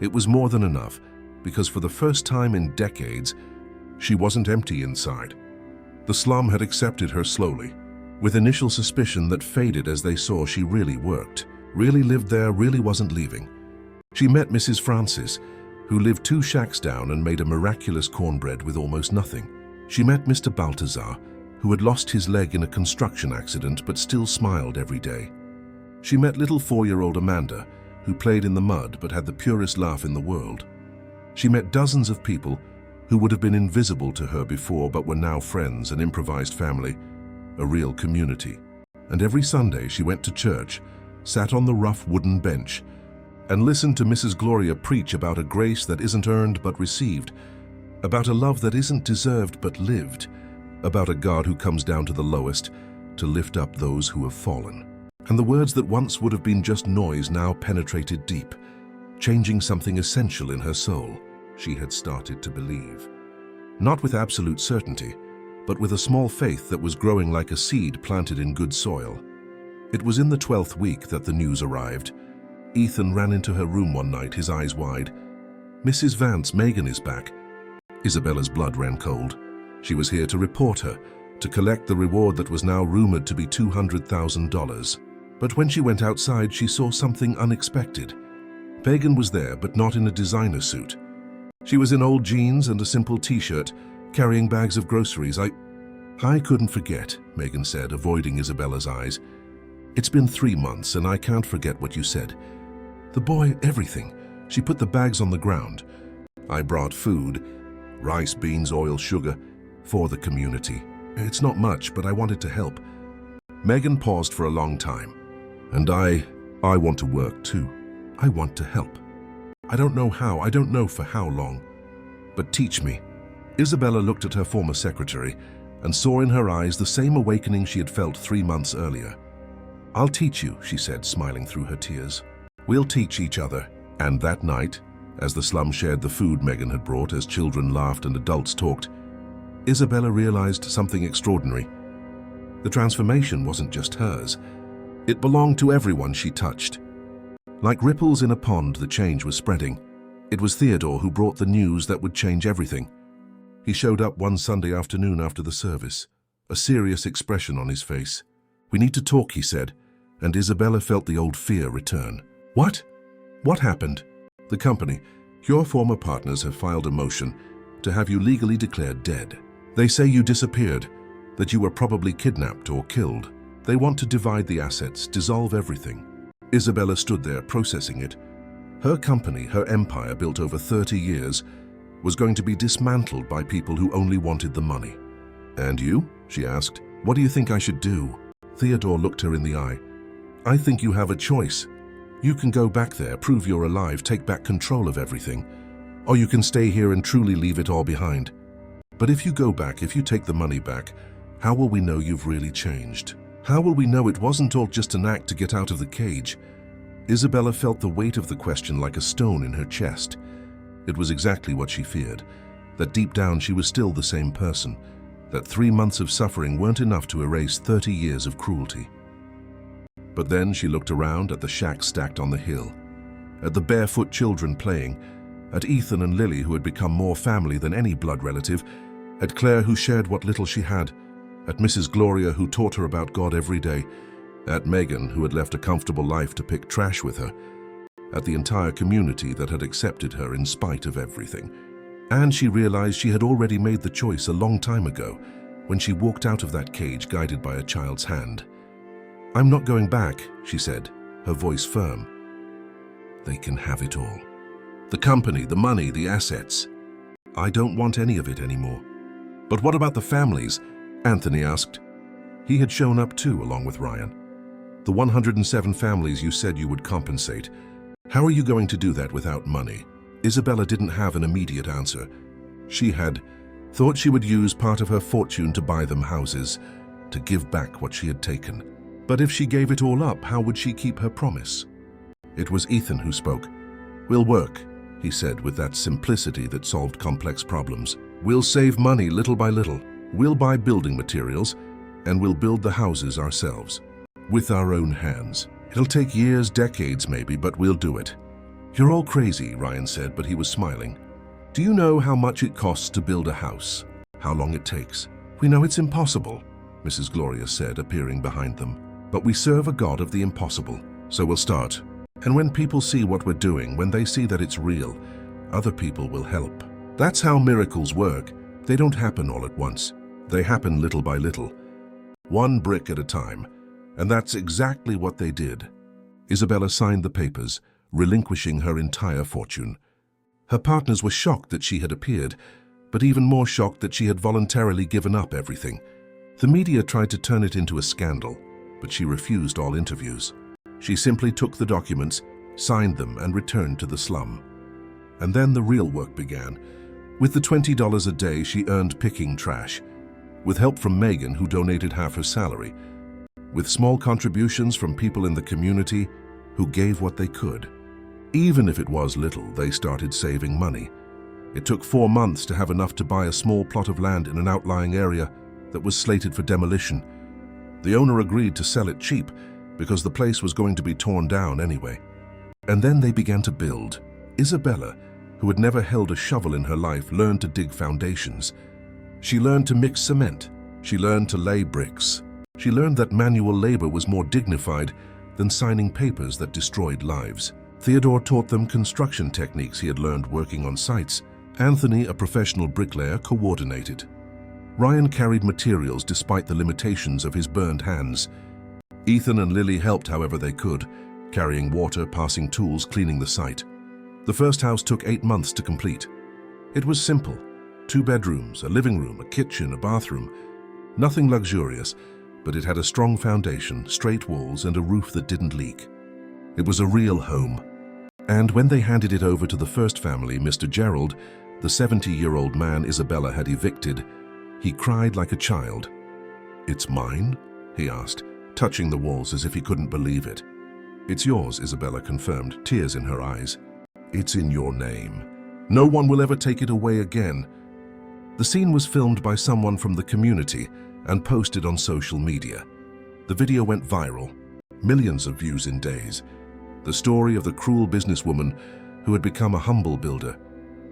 It was more than enough, because for the first time in decades, She wasn't empty inside. The slum had accepted her slowly, with initial suspicion that faded as they saw she really worked, really lived there, really wasn't leaving. She met Mrs. Francis, who lived 2 shacks down and made a miraculous cornbread with almost nothing. She met Mr. Balthazar, who had lost his leg in a construction accident but still smiled every day. She met little 4-year-old Amanda, who played in the mud but had the purest laugh in the world. She met dozens of people who would have been invisible to her before but were now friends, an improvised family, a real community. And every Sunday she went to church, sat on the rough wooden bench, and listened to Mrs. Gloria preach about a grace that isn't earned but received, about a love that isn't deserved but lived, about a God who comes down to the lowest to lift up those who have fallen. And the words that once would have been just noise now penetrated deep, changing something essential in her soul. She had started to believe. Not with absolute certainty, but with a small faith that was growing like a seed planted in good soil. It was in the 12th week that the news arrived. Ethan ran into her room one night, his eyes wide. "Mrs. Vance, Megan is back." Isabella's blood ran cold. She was here to report her, to collect the reward that was now rumored to be $200,000. But when she went outside, she saw something unexpected. Megan was there, but not in a designer suit. She was in old jeans and a simple t-shirt, carrying bags of groceries. I couldn't forget," Megan said, avoiding Isabella's eyes. "It's been 3 months, and I can't forget what you said. The boy, everything." She put the bags on the ground. "I brought food, rice, beans, oil, sugar, for the community. It's not much, but I wanted to help." Megan paused for a long time. "And I want to work too. I want to help. I don't know how, I don't know for how long. But teach me." Isabella looked at her former secretary and saw in her eyes the same awakening she had felt 3 months earlier. "I'll teach you," she said, smiling through her tears. "We'll teach each other." And that night, as the slum shared the food Megan had brought, as children laughed and adults talked, Isabella realized something extraordinary. The transformation wasn't just hers. It belonged to everyone she touched. Like ripples in a pond, the change was spreading. It was Theodore who brought the news that would change everything. He showed up one Sunday afternoon after the service, a serious expression on his face. "We need to talk," he said, and Isabella felt the old fear return. "What? What happened?" "The company, your former partners, have filed a motion to have you legally declared dead. They say you disappeared, that you were probably kidnapped or killed. They want to divide the assets, dissolve everything." Isabella stood there, processing it. Her company, her empire built over 30 years, was going to be dismantled by people who only wanted the money. "And you?" she asked. "What do you think I should do?" Theodore looked her in the eye. "I think you have a choice. You can go back there, prove you're alive, take back control of everything. Or you can stay here and truly leave it all behind. But if you go back, if you take the money back, how will we know you've really changed? How will we know it wasn't all just an act to get out of the cage?" Isabella felt the weight of the question like a stone in her chest. It was exactly what she feared, that deep down she was still the same person, that 3 months of suffering weren't enough to erase 30 years of cruelty. But then she looked around at the shacks stacked on the hill, at the barefoot children playing, at Ethan and Lily, who had become more family than any blood relative, at Claire, who shared what little she had, at Mrs. Gloria, who taught her about God every day, at Megan, who had left a comfortable life to pick trash with her, at the entire community that had accepted her in spite of everything. And she realized she had already made the choice a long time ago, when she walked out of that cage guided by a child's hand. "I'm not going back," she said, her voice firm. "They can have it all. The company, the money, the assets. I don't want any of it anymore." "But what about the families?" Anthony asked. He had shown up too, along with Ryan. "The 107 families you said you would compensate. How are you going to do that without money?" Isabella didn't have an immediate answer. She had thought she would use part of her fortune to buy them houses, to give back what she had taken. But if she gave it all up, how would she keep her promise? It was Ethan who spoke. "We'll work," he said with that simplicity that solved complex problems. "We'll save money little by little. We'll buy building materials, and we'll build the houses ourselves, with our own hands. It'll take years, decades maybe, but we'll do it." "You're all crazy," Ryan said, but he was smiling. Do you know how much it costs to build a house? How long it takes? We know it's impossible, Mrs. Gloria said, appearing behind them. But we serve a God of the impossible, so we'll start. And when people see what we're doing, when they see that it's real, other people will help. That's how miracles work. They don't happen all at once. They happen little by little, one brick at a time. And that's exactly what they did. Isabella signed the papers, relinquishing her entire fortune. Her partners were shocked that she had appeared, but even more shocked that she had voluntarily given up everything. The media tried to turn it into a scandal, but she refused all interviews. She simply took the documents, signed them, and returned to the slum. And then the real work began. With the $20 a day she earned picking trash, with help from Megan, who donated half her salary, with small contributions from people in the community who gave what they could. Even if it was little, they started saving money. It took 4 months to have enough to buy a small plot of land in an outlying area that was slated for demolition. The owner agreed to sell it cheap because the place was going to be torn down anyway. And then they began to build. Isabella, who had never held a shovel in her life, learned to dig foundations. She learned to mix cement. She learned to lay bricks. She learned that manual labor was more dignified than signing papers that destroyed lives. Theodore taught them construction techniques he had learned working on sites. Anthony, a professional bricklayer, coordinated. Ryan carried materials despite the limitations of his burned hands. Ethan and Lily helped however they could, carrying water, passing tools, cleaning the site. The first house took 8 months to complete. It was simple. 2 bedrooms, a living room, a kitchen, a bathroom. Nothing luxurious, but it had a strong foundation, straight walls, and a roof that didn't leak. It was a real home. And when they handed it over to the first family, Mr. Gerald, the 70-year-old man Isabella had evicted, he cried like a child. "It's mine?" he asked, touching the walls as if he couldn't believe it. "It's yours," Isabella confirmed, tears in her eyes. "It's in your name. No one will ever take it away again." The scene was filmed by someone from the community and posted on social media. The video went viral, millions of views in days. The story of the cruel businesswoman who had become a humble builder,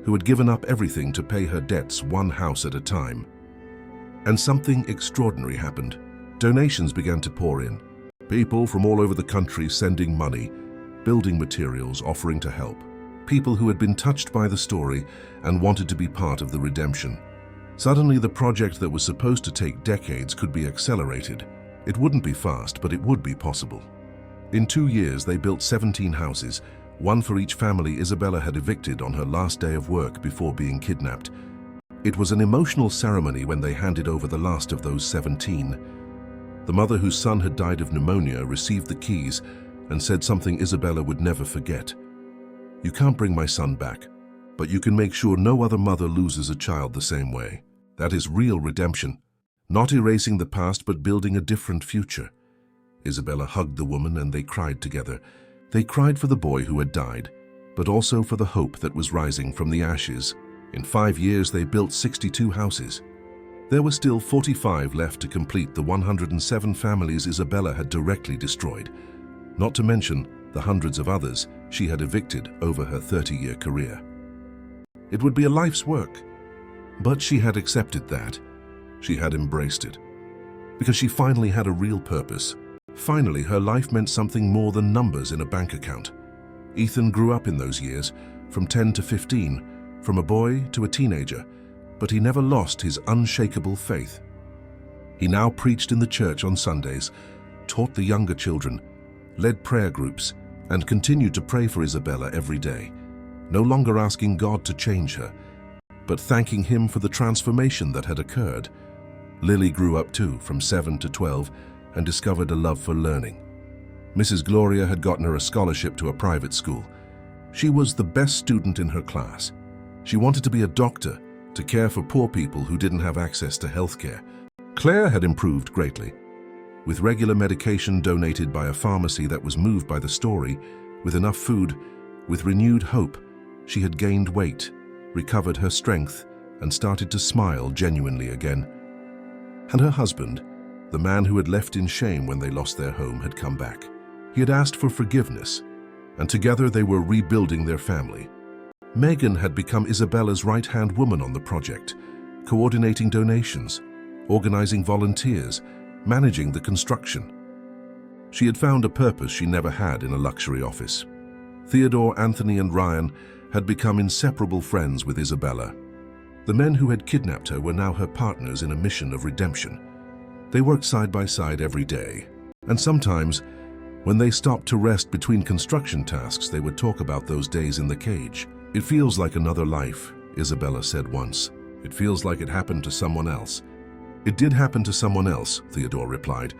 who had given up everything to pay her debts one house at a time. And something extraordinary happened. Donations began to pour in. People from all over the country sending money, building materials, offering to help. People who had been touched by the story and wanted to be part of the redemption. Suddenly, the project that was supposed to take decades could be accelerated. It wouldn't be fast, but it would be possible. In 2 years, they built 17 houses, one for each family Isabella had evicted on her last day of work before being kidnapped. It was an emotional ceremony when they handed over the last of those 17. The mother whose son had died of pneumonia received the keys and said something Isabella would never forget. "You can't bring my son back, but you can make sure no other mother loses a child the same way. That is real redemption. Not erasing the past, but building a different future." Isabella hugged the woman and they cried together. They cried for the boy who had died, but also for the hope that was rising from the ashes. In 5 years, they built 62 houses. There were still 45 left to complete the 107 families Isabella had directly destroyed, not to mention the hundreds of others she had evicted over her 30-year career. It would be a life's work, but she had accepted that. She had embraced it, because she finally had a real purpose. Finally, her life meant something more than numbers in a bank account. Ethan grew up in those years, from 10 to 15, from a boy to a teenager, but he never lost his unshakable faith. He now preached in the church on Sundays, taught the younger children, led prayer groups, and continued to pray for Isabella every day, no longer asking God to change her, but thanking Him for the transformation that had occurred. Lily grew up too, from 7 to 12, and discovered a love for learning. Mrs. Gloria had gotten her a scholarship to a private school. She was the best student in her class. She wanted to be a doctor, to care for poor people who didn't have access to health care. Claire had improved greatly. With regular medication donated by a pharmacy that was moved by the story, with enough food, with renewed hope, she had gained weight, recovered her strength, and started to smile genuinely again. And her husband, the man who had left in shame when they lost their home, had come back. He had asked for forgiveness, and together they were rebuilding their family. Megan had become Isabella's right-hand woman on the project, coordinating donations, organizing volunteers, managing the construction. She had found a purpose she never had in a luxury office. Theodore, Anthony, and Ryan had become inseparable friends with Isabella. The men who had kidnapped her were now her partners in a mission of redemption. They worked side by side every day, and sometimes, when they stopped to rest between construction tasks, they would talk about those days in the cage. "It feels like another life," Isabella said once. "It feels like it happened to someone else." "It did happen to someone else," Theodore replied.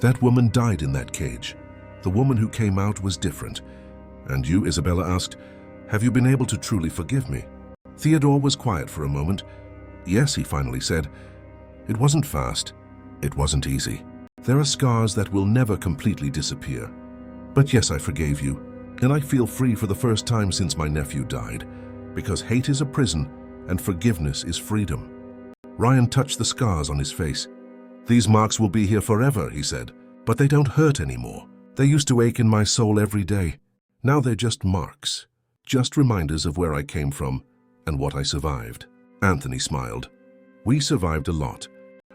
"That woman died in that cage. The woman who came out was different." "And you," Isabella asked, "have you been able to truly forgive me?" Theodore was quiet for a moment. "Yes," he finally said. "It wasn't fast. It wasn't easy. There are scars that will never completely disappear. But yes, I forgave you, and I feel free for the first time since my nephew died, because hate is a prison and forgiveness is freedom." Ryan touched the scars on his face. "These marks will be here forever," he said, "but they don't hurt anymore. They used to ache in my soul every day. Now they're just marks, just reminders of where I came from and what I survived." Anthony smiled. "We survived a lot,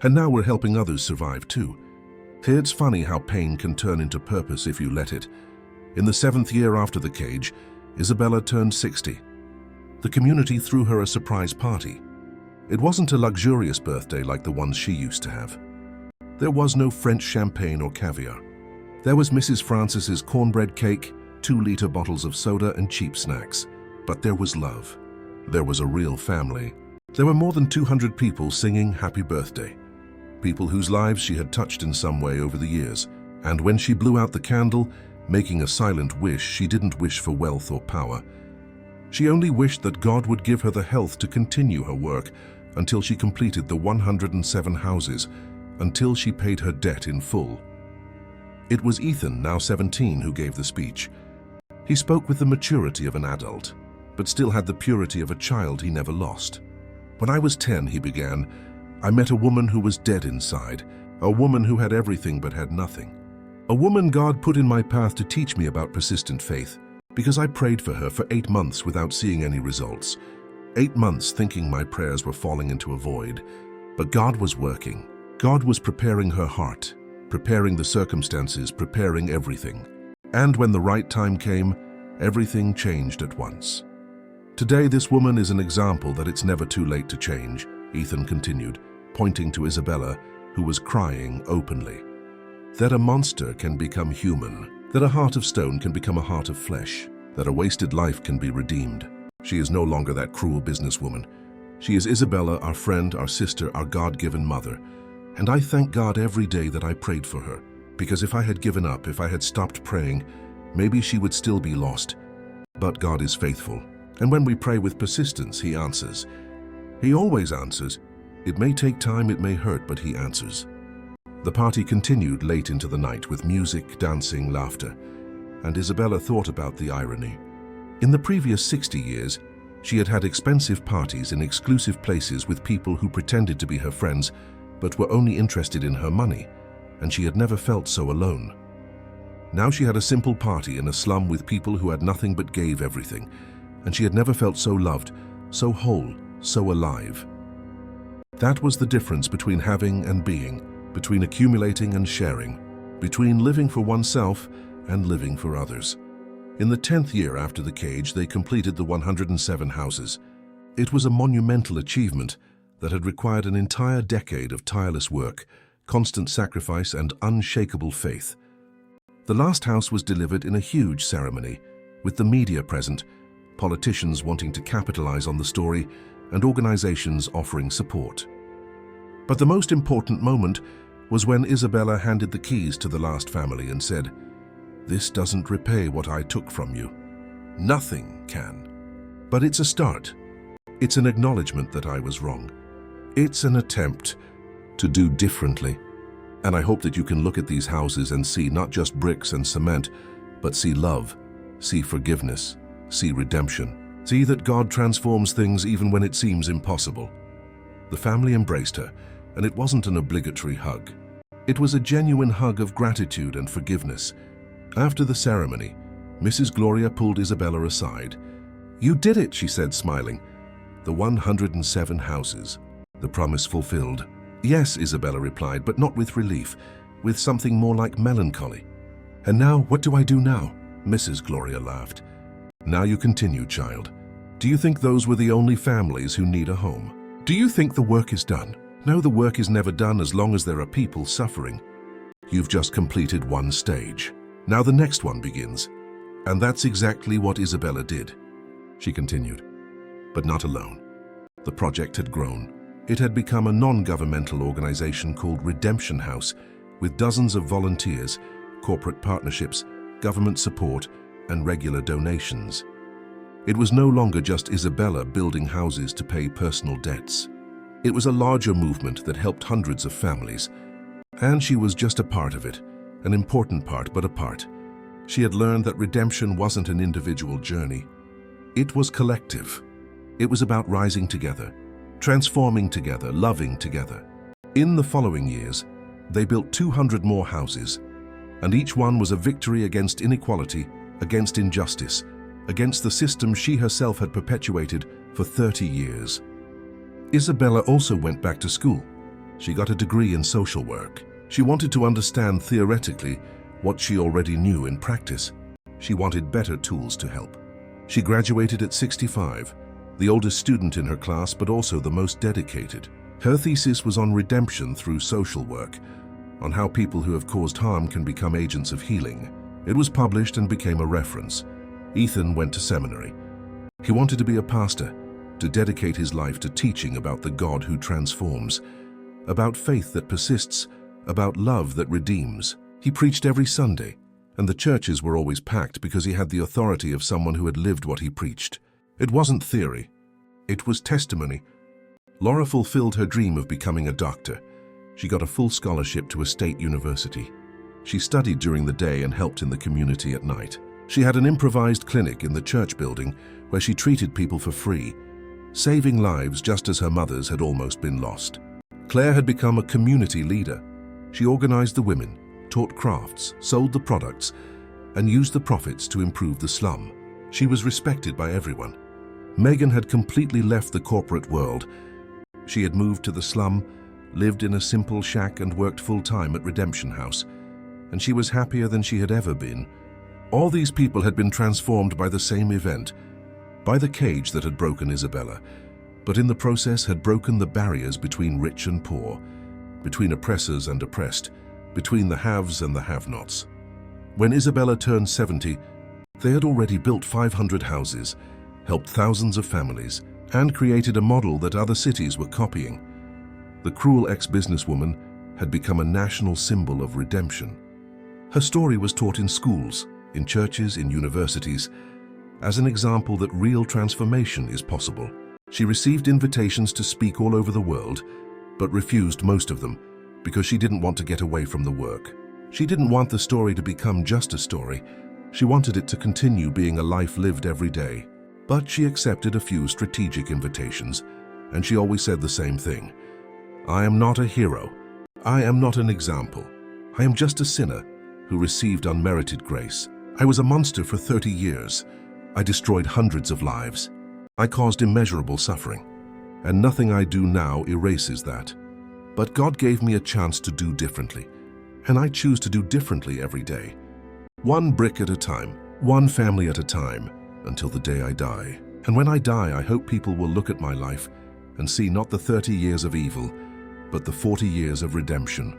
and now we're helping others survive too. It's funny how pain can turn into purpose if you let it." In the 7th year after the cage, Isabella turned 60. The community threw her a surprise party. It wasn't a luxurious birthday like the ones she used to have. There was no French champagne or caviar. There was Mrs. Francis's cornbread cake, 2-liter bottles of soda, and cheap snacks. But there was love. There was a real family. There were more than 200 people singing happy birthday. People whose lives she had touched in some way over the years. And when she blew out the candle, making a silent wish, she didn't wish for wealth or power. She only wished that God would give her the health to continue her work until she completed the 107 houses, until she paid her debt in full. It was Ethan, now 17, who gave the speech. He spoke with the maturity of an adult, but still had the purity of a child he never lost. "When I was 10, he began, I met a woman who was dead inside, a woman who had everything but had nothing. A woman God put in my path to teach me about persistent faith, because I prayed for her for 8 months without seeing any results. 8 months thinking my prayers were falling into a void. But God was working. God was preparing her heart, preparing the circumstances, preparing everything. And when the right time came, everything changed at once. Today, this woman is an example that it's never too late to change," Ethan continued, pointing to Isabella, who was crying openly. "That a monster can become human, that a heart of stone can become a heart of flesh, that a wasted life can be redeemed. She is no longer that cruel businesswoman. She is Isabella, our friend, our sister, our God-given mother. And I thank God every day that I prayed for her, because if I had given up, if I had stopped praying, maybe she would still be lost. But God is faithful, and when we pray with persistence, He answers. He always answers. It may take time, it may hurt, but He answers." The party continued late into the night with music, dancing, laughter, and Isabella thought about the irony. In the previous 60 years, she had had expensive parties in exclusive places with people who pretended to be her friends, but were only interested in her money, and she had never felt so alone. Now she had a simple party in a slum with people who had nothing but gave everything, and she had never felt so loved, so whole, so alive. That was the difference between having and being, between accumulating and sharing, between living for oneself and living for others. In the 10th year after the cage, they completed the 107 houses. It was a monumental achievement that had required an entire decade of tireless work, constant sacrifice, and unshakable faith. The last house was delivered in a huge ceremony, with the media present, politicians wanting to capitalize on the story, and organizations offering support. But the most important moment was when Isabella handed the keys to the last family and said, "This doesn't repay what I took from you. Nothing can. But it's a start. It's an acknowledgement that I was wrong. It's an attempt to do differently. And I hope that you can look at these houses and see not just bricks and cement, but see love, see forgiveness, see redemption. See that God transforms things even when it seems impossible." The family embraced her, and it wasn't an obligatory hug. It was a genuine hug of gratitude and forgiveness. After the ceremony, Mrs. Gloria pulled Isabella aside. "You did it," she said, smiling. "The 107 houses. The promise fulfilled." "Yes," Isabella replied, but not with relief, with something more like melancholy. "And now, what do I do now?" Mrs. Gloria laughed. "Now you continue, child. Do you think those were the only families who need a home? Do you think the work is done? No, the work is never done as long as there are people suffering. You've just completed one stage. Now the next one begins." And that's exactly what Isabella did. She continued, but not alone. The project had grown. It had become a non-governmental organization called Redemption House, with dozens of volunteers, corporate partnerships, government support, and regular donations. It was no longer just Isabella building houses to pay personal debts. It was a larger movement that helped hundreds of families, and she was just a part of it, an important part, but a part. She had learned that redemption wasn't an individual journey. It was collective. It was about rising together, transforming together, loving together. In the following years, they built 200 more houses, and each one was a victory against inequality, against injustice, against the system she herself had perpetuated for 30 years. Isabella also went back to school. She got a degree in social work. She wanted to understand theoretically what she already knew in practice. She wanted better tools to help. She graduated at 65, the oldest student in her class, but also the most dedicated. Her thesis was on redemption through social work, on how people who have caused harm can become agents of healing. It was published and became a reference. Ethan went to seminary. He wanted to be a pastor, to dedicate his life to teaching about the God who transforms, about faith that persists, about love that redeems. He preached every Sunday, and the churches were always packed because he had the authority of someone who had lived what he preached. It wasn't theory. It was testimony. Laura fulfilled her dream of becoming a doctor. She got a full scholarship to a state university. She studied during the day and helped in the community at night. She had an improvised clinic in the church building where she treated people for free, saving lives just as her mother's had almost been lost. Claire had become a community leader. She organized the women, taught crafts, sold the products, and used the profits to improve the slum. She was respected by everyone. Megan had completely left the corporate world. She had moved to the slum, lived in a simple shack, and worked full-time at Redemption House. And she was happier than she had ever been. All these people had been transformed by the same event, by the cage that had broken Isabella, but in the process had broken the barriers between rich and poor, between oppressors and oppressed, between the haves and the have-nots. When Isabella turned 70, they had already built 500 houses, helped thousands of families, and created a model that other cities were copying. The cruel ex-businesswoman had become a national symbol of redemption. Her story was taught in schools, in churches, in universities, as an example that real transformation is possible. She received invitations to speak all over the world, but refused most of them because she didn't want to get away from the work. She didn't want the story to become just a story. She wanted it to continue being a life lived every day. But she accepted a few strategic invitations, and she always said the same thing. "I am not a hero. I am not an example. I am just a sinner who received unmerited grace. I was a monster for 30 years. I destroyed hundreds of lives. I caused immeasurable suffering, and nothing I do now erases that. But God gave me a chance to do differently, and I choose to do differently every day. One brick at a time, one family at a time, until the day I die. And when I die, I hope people will look at my life and see not the 30 years of evil, but the 40 years of redemption.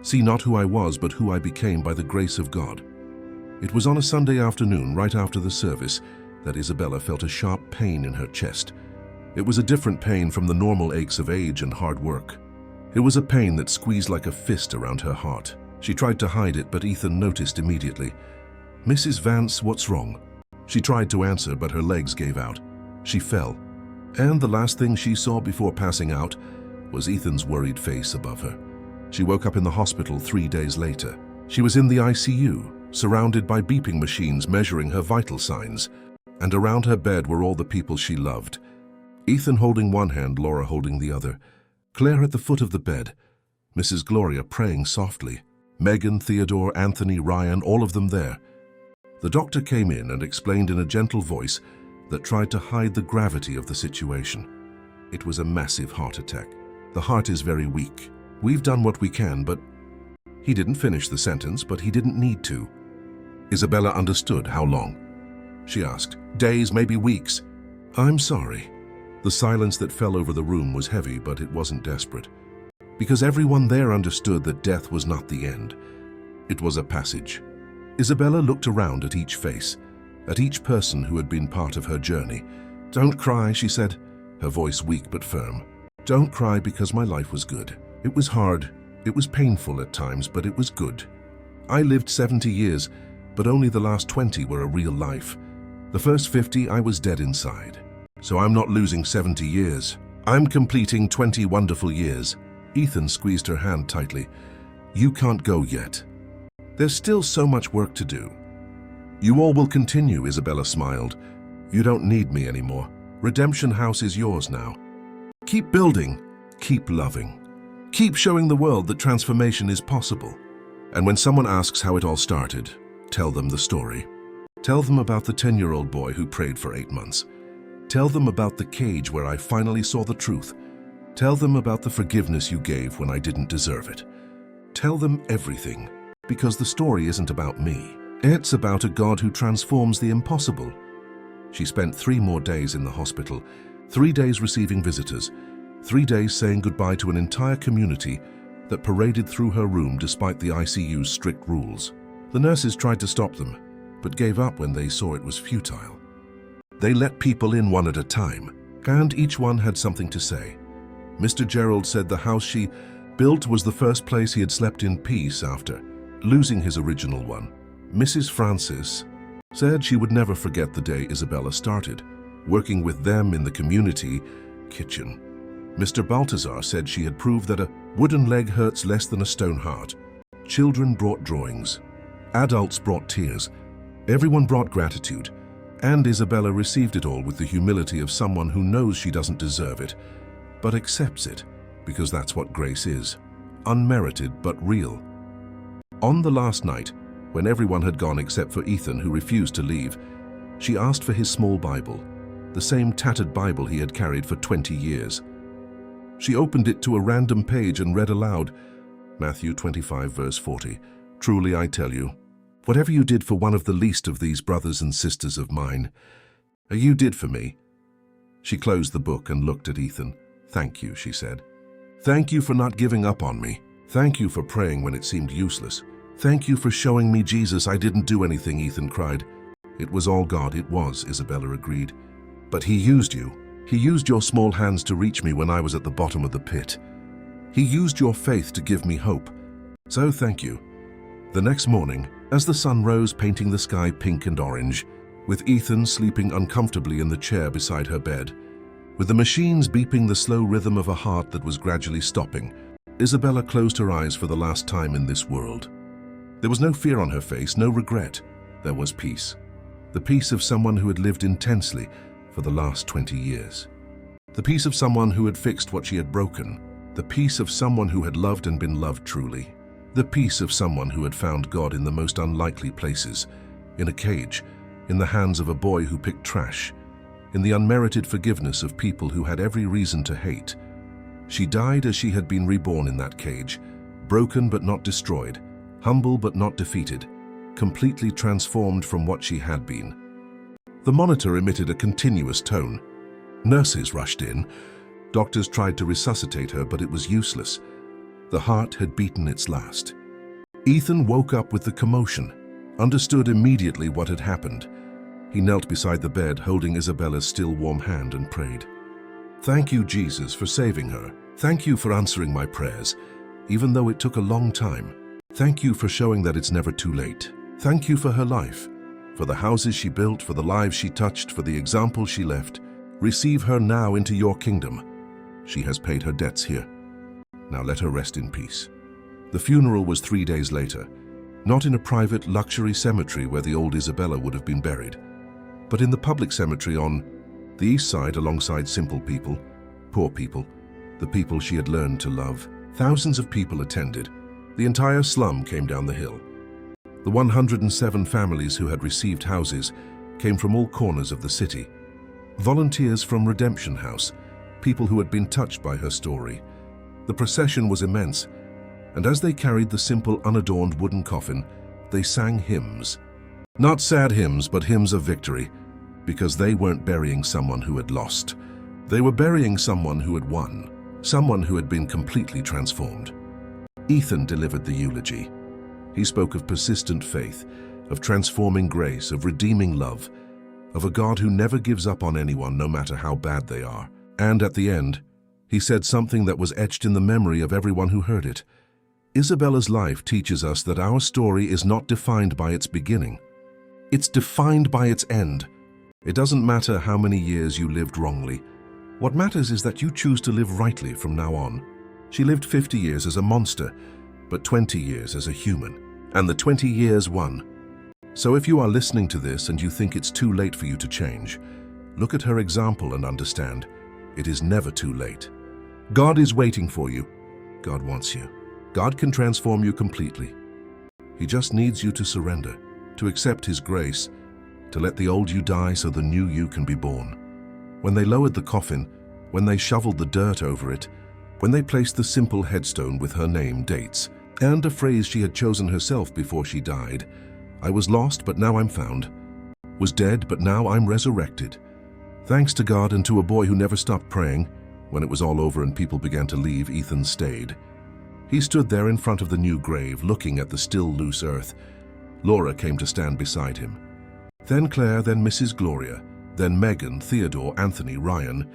See not who I was, but who I became by the grace of God." It was on a Sunday afternoon, right after the service, that Isabella felt a sharp pain in her chest. It was a different pain from the normal aches of age and hard work. It was a pain that squeezed like a fist around her heart. She tried to hide it, but Ethan noticed immediately. "Mrs. Vance, what's wrong?" She tried to answer, but her legs gave out. She fell, and the last thing she saw before passing out was Ethan's worried face above her. She woke up in the hospital 3 days later. She was in the ICU, surrounded by beeping machines measuring her vital signs, and around her bed were all the people she loved. Ethan holding one hand, Laura holding the other. Claire at the foot of the bed, Mrs. Gloria praying softly. Megan, Theodore, Anthony, Ryan, all of them there. The doctor came in and explained in a gentle voice that tried to hide the gravity of the situation. It was a massive heart attack. The heart is very weak. We've done what we can, but... He didn't finish the sentence, but he didn't need to. Isabella understood. How long? She asked. Days, maybe weeks. I'm sorry. The silence that fell over the room was heavy, but it wasn't desperate. Because everyone there understood that death was not the end. It was a passage. Isabella looked around at each face, at each person who had been part of her journey. Don't cry, she said, her voice weak but firm. Don't cry because my life was good. It was hard. It was painful at times, but it was good. I lived 70 years, but only the last 20 were a real life. The first 50 I was dead inside. So I'm not losing 70 years. I'm completing 20 wonderful years. Ethan squeezed her hand tightly. You can't go yet. There's still so much work to do. You all will continue, Isabella smiled. You don't need me anymore. Redemption House is yours now. Keep building, keep loving. Keep showing the world that transformation is possible. And when someone asks how it all started, tell them the story. Tell them about the 10-year-old boy who prayed for 8 months. Tell them about the cage where I finally saw the truth. Tell them about the forgiveness you gave when I didn't deserve it. Tell them everything, because the story isn't about me. It's about a God who transforms the impossible. She spent 3 more days in the hospital, 3 days receiving visitors, 3 days saying goodbye to an entire community that paraded through her room despite the ICU's strict rules. The nurses tried to stop them, but gave up when they saw it was futile. They let people in one at a time, and each one had something to say. Mr. Gerald said the house she built was the first place he had slept in peace after losing his original one. Mrs. Francis said she would never forget the day Isabella started, working with them in the community kitchen. Mr. Balthazar said she had proved that a wooden leg hurts less than a stone heart. Children brought drawings. Adults brought tears. Everyone brought gratitude. And Isabella received it all with the humility of someone who knows she doesn't deserve it, but accepts it, because that's what grace is. Unmerited, but real. On the last night, when everyone had gone except for Ethan, who refused to leave, she asked for his small Bible, the same tattered Bible he had carried for 20 years. She opened it to a random page and read aloud, Matthew 25, verse 40. Truly I tell you, whatever you did for one of the least of these brothers and sisters of mine, you did for me. She closed the book and looked at Ethan. Thank you, she said. Thank you for not giving up on me. Thank you for praying when it seemed useless. Thank you for showing me Jesus. I didn't do anything, Ethan cried. It was all God, it was, Isabella agreed. But he used you. He used your small hands to reach me when I was at the bottom of the pit. He used your faith to give me hope. So thank you. The next morning, as the sun rose painting the sky pink and orange, with Ethan sleeping uncomfortably in the chair beside her bed, with the machines beeping the slow rhythm of a heart that was gradually stopping, Isabella closed her eyes for the last time in this world. There was no fear on her face, no regret. There was peace. The peace of someone who had lived intensely for the last 20 years. The peace of someone who had fixed what she had broken. The peace of someone who had loved and been loved truly. The peace of someone who had found God in the most unlikely places, in a cage, in the hands of a boy who picked trash, in the unmerited forgiveness of people who had every reason to hate. She died as she had been reborn in that cage, broken but not destroyed, humble but not defeated, completely transformed from what she had been. The monitor emitted a continuous tone. Nurses rushed in. Doctors tried to resuscitate her, but it was useless. The heart had beaten its last. Ethan woke up with the commotion, understood immediately what had happened. He knelt beside the bed, holding Isabella's still warm hand, and prayed. Thank you, Jesus, for saving her. Thank you for answering my prayers, even though it took a long time. Thank you for showing that it's never too late. Thank you for her life, for the houses she built, for the lives she touched, for the example she left. Receive her now into your kingdom. She has paid her debts here. Now let her rest in peace. The funeral was 3 days later, not in a private luxury cemetery where the old Isabella would have been buried, but in the public cemetery on the east side alongside simple people, poor people, the people she had learned to love. Thousands of people attended. The entire slum came down the hill. The 107 families who had received houses came from all corners of the city. Volunteers from Redemption House, people who had been touched by her story. The procession was immense, and as they carried the simple, unadorned wooden coffin, they sang hymns. Not sad hymns, but hymns of victory, because they weren't burying someone who had lost. They were burying someone who had won, someone who had been completely transformed. Ethan delivered the eulogy. He spoke of persistent faith, of transforming grace, of redeeming love, of a God who never gives up on anyone no matter how bad they are. And at the end, he said something that was etched in the memory of everyone who heard it. Isabella's life teaches us that our story is not defined by its beginning. It's defined by its end. It doesn't matter how many years you lived wrongly. What matters is that you choose to live rightly from now on. She lived 50 years as a monster, but 20 years as a human. And the 20 years won. So if you are listening to this and you think it's too late for you to change, look at her example and understand, it is never too late. God is waiting for you. God wants you. God can transform you completely. He just needs you to surrender, to accept His grace, to let the old you die so the new you can be born. When they lowered the coffin, when they shoveled the dirt over it, when they placed the simple headstone with her name, dates, and a phrase she had chosen herself before she died, I was lost, but now I'm found. Was dead, but now I'm resurrected. Thanks to God and to a boy who never stopped praying, when it was all over and people began to leave, Ethan stayed. He stood there in front of the new grave, looking at the still loose earth. Laura came to stand beside him. Then Claire, then Mrs. Gloria, then Megan, Theodore, Anthony, Ryan.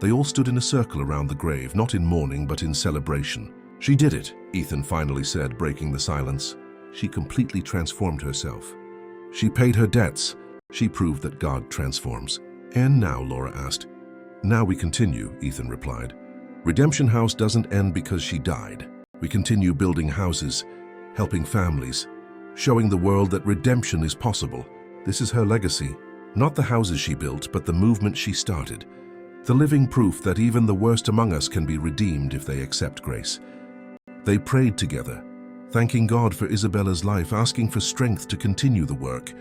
They all stood in a circle around the grave, not in mourning, but in celebration. She did it, Ethan finally said, breaking the silence. She completely transformed herself. She paid her debts. She proved that God transforms. And now, Laura asked. Now we continue, Ethan replied. Redemption House doesn't end because she died. We continue building houses, helping families, showing the world that redemption is possible. This is her legacy. Not the houses she built, but the movement she started. The living proof that even the worst among us can be redeemed if they accept grace. They prayed together, thanking God for Isabella's life, asking for strength to continue the work.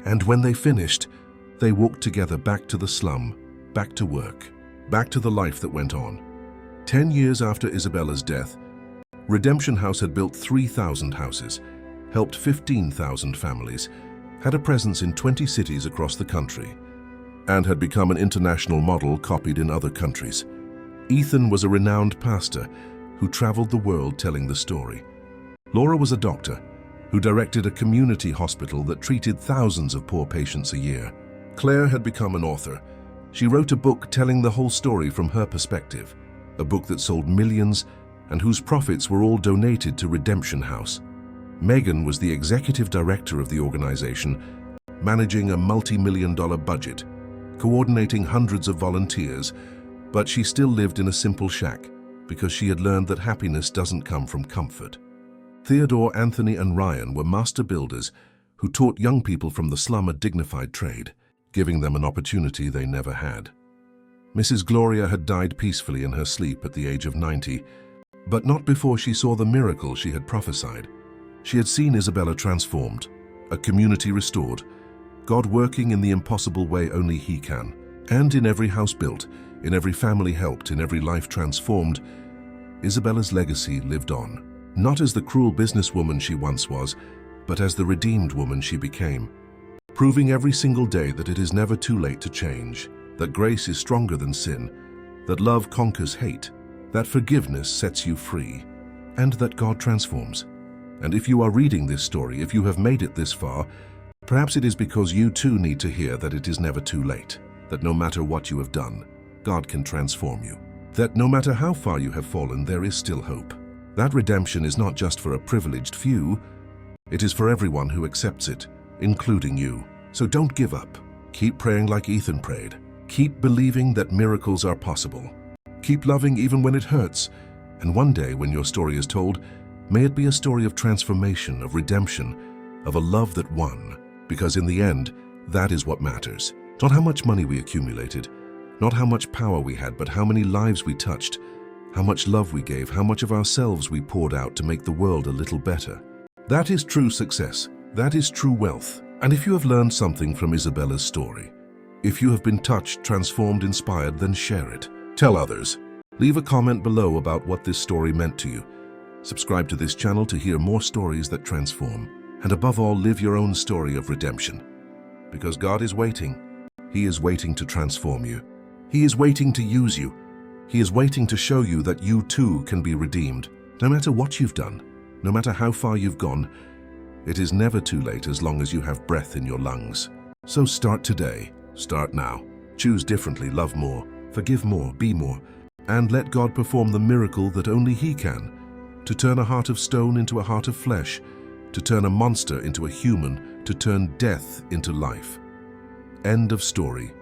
And when they finished, they walked together back to the slum, back to work, back to the life that went on. 10 years after Isabella's death, Redemption House had built 3,000 houses, helped 15,000 families, had a presence in 20 cities across the country, and had become an international model copied in other countries. Ethan was a renowned pastor who traveled the world telling the story. Laura was a doctor who directed a community hospital that treated thousands of poor patients a year. Claire had become an author. She wrote a book telling the whole story from her perspective, a book that sold millions and whose profits were all donated to Redemption House. Megan was the executive director of the organization, managing a multi-million-dollar budget, coordinating hundreds of volunteers, but she still lived in a simple shack because she had learned that happiness doesn't come from comfort. Theodore, Anthony, and Ryan were master builders who taught young people from the slum a dignified trade, giving them an opportunity they never had. Mrs. Gloria had died peacefully in her sleep at the age of 90, but not before she saw the miracle she had prophesied. She had seen Isabella transformed, a community restored, God working in the impossible way only He can. And in every house built, in every family helped, in every life transformed, Isabella's legacy lived on. Not as the cruel businesswoman she once was, but as the redeemed woman she became, proving every single day that it is never too late to change, that grace is stronger than sin, that love conquers hate, that forgiveness sets you free, and that God transforms. And if you are reading this story, if you have made it this far, perhaps it is because you too need to hear that it is never too late, that no matter what you have done, God can transform you, that no matter how far you have fallen, there is still hope. That redemption is not just for a privileged few, it is for everyone who accepts it, including you. So don't give up. Keep praying like Ethan prayed. Keep believing that miracles are possible. Keep loving even when it hurts. And one day when your story is told, may it be a story of transformation, of redemption, of a love that won. Because in the end, that is what matters. Not how much money we accumulated, not how much power we had, but how many lives we touched, how much love we gave, how much of ourselves we poured out to make the world a little better. That is true success. That is true wealth. And if you have learned something from Isabella's story, If you have been touched, transformed, inspired, then share it. Tell others. Leave a comment below about what this story meant to you. Subscribe to this channel to hear more stories that transform. And above all, live your own story of redemption. Because God is waiting. He is waiting to transform you. He is waiting to use you. He is waiting to show you that you too can be redeemed. No matter what you've done, no matter how far you've gone, it is never too late as long as you have breath in your lungs. So start today. Start now. Choose differently, love more, forgive more, be more, and let God perform the miracle that only He can, to turn a heart of stone into a heart of flesh, to turn a monster into a human, to turn death into life. End of story.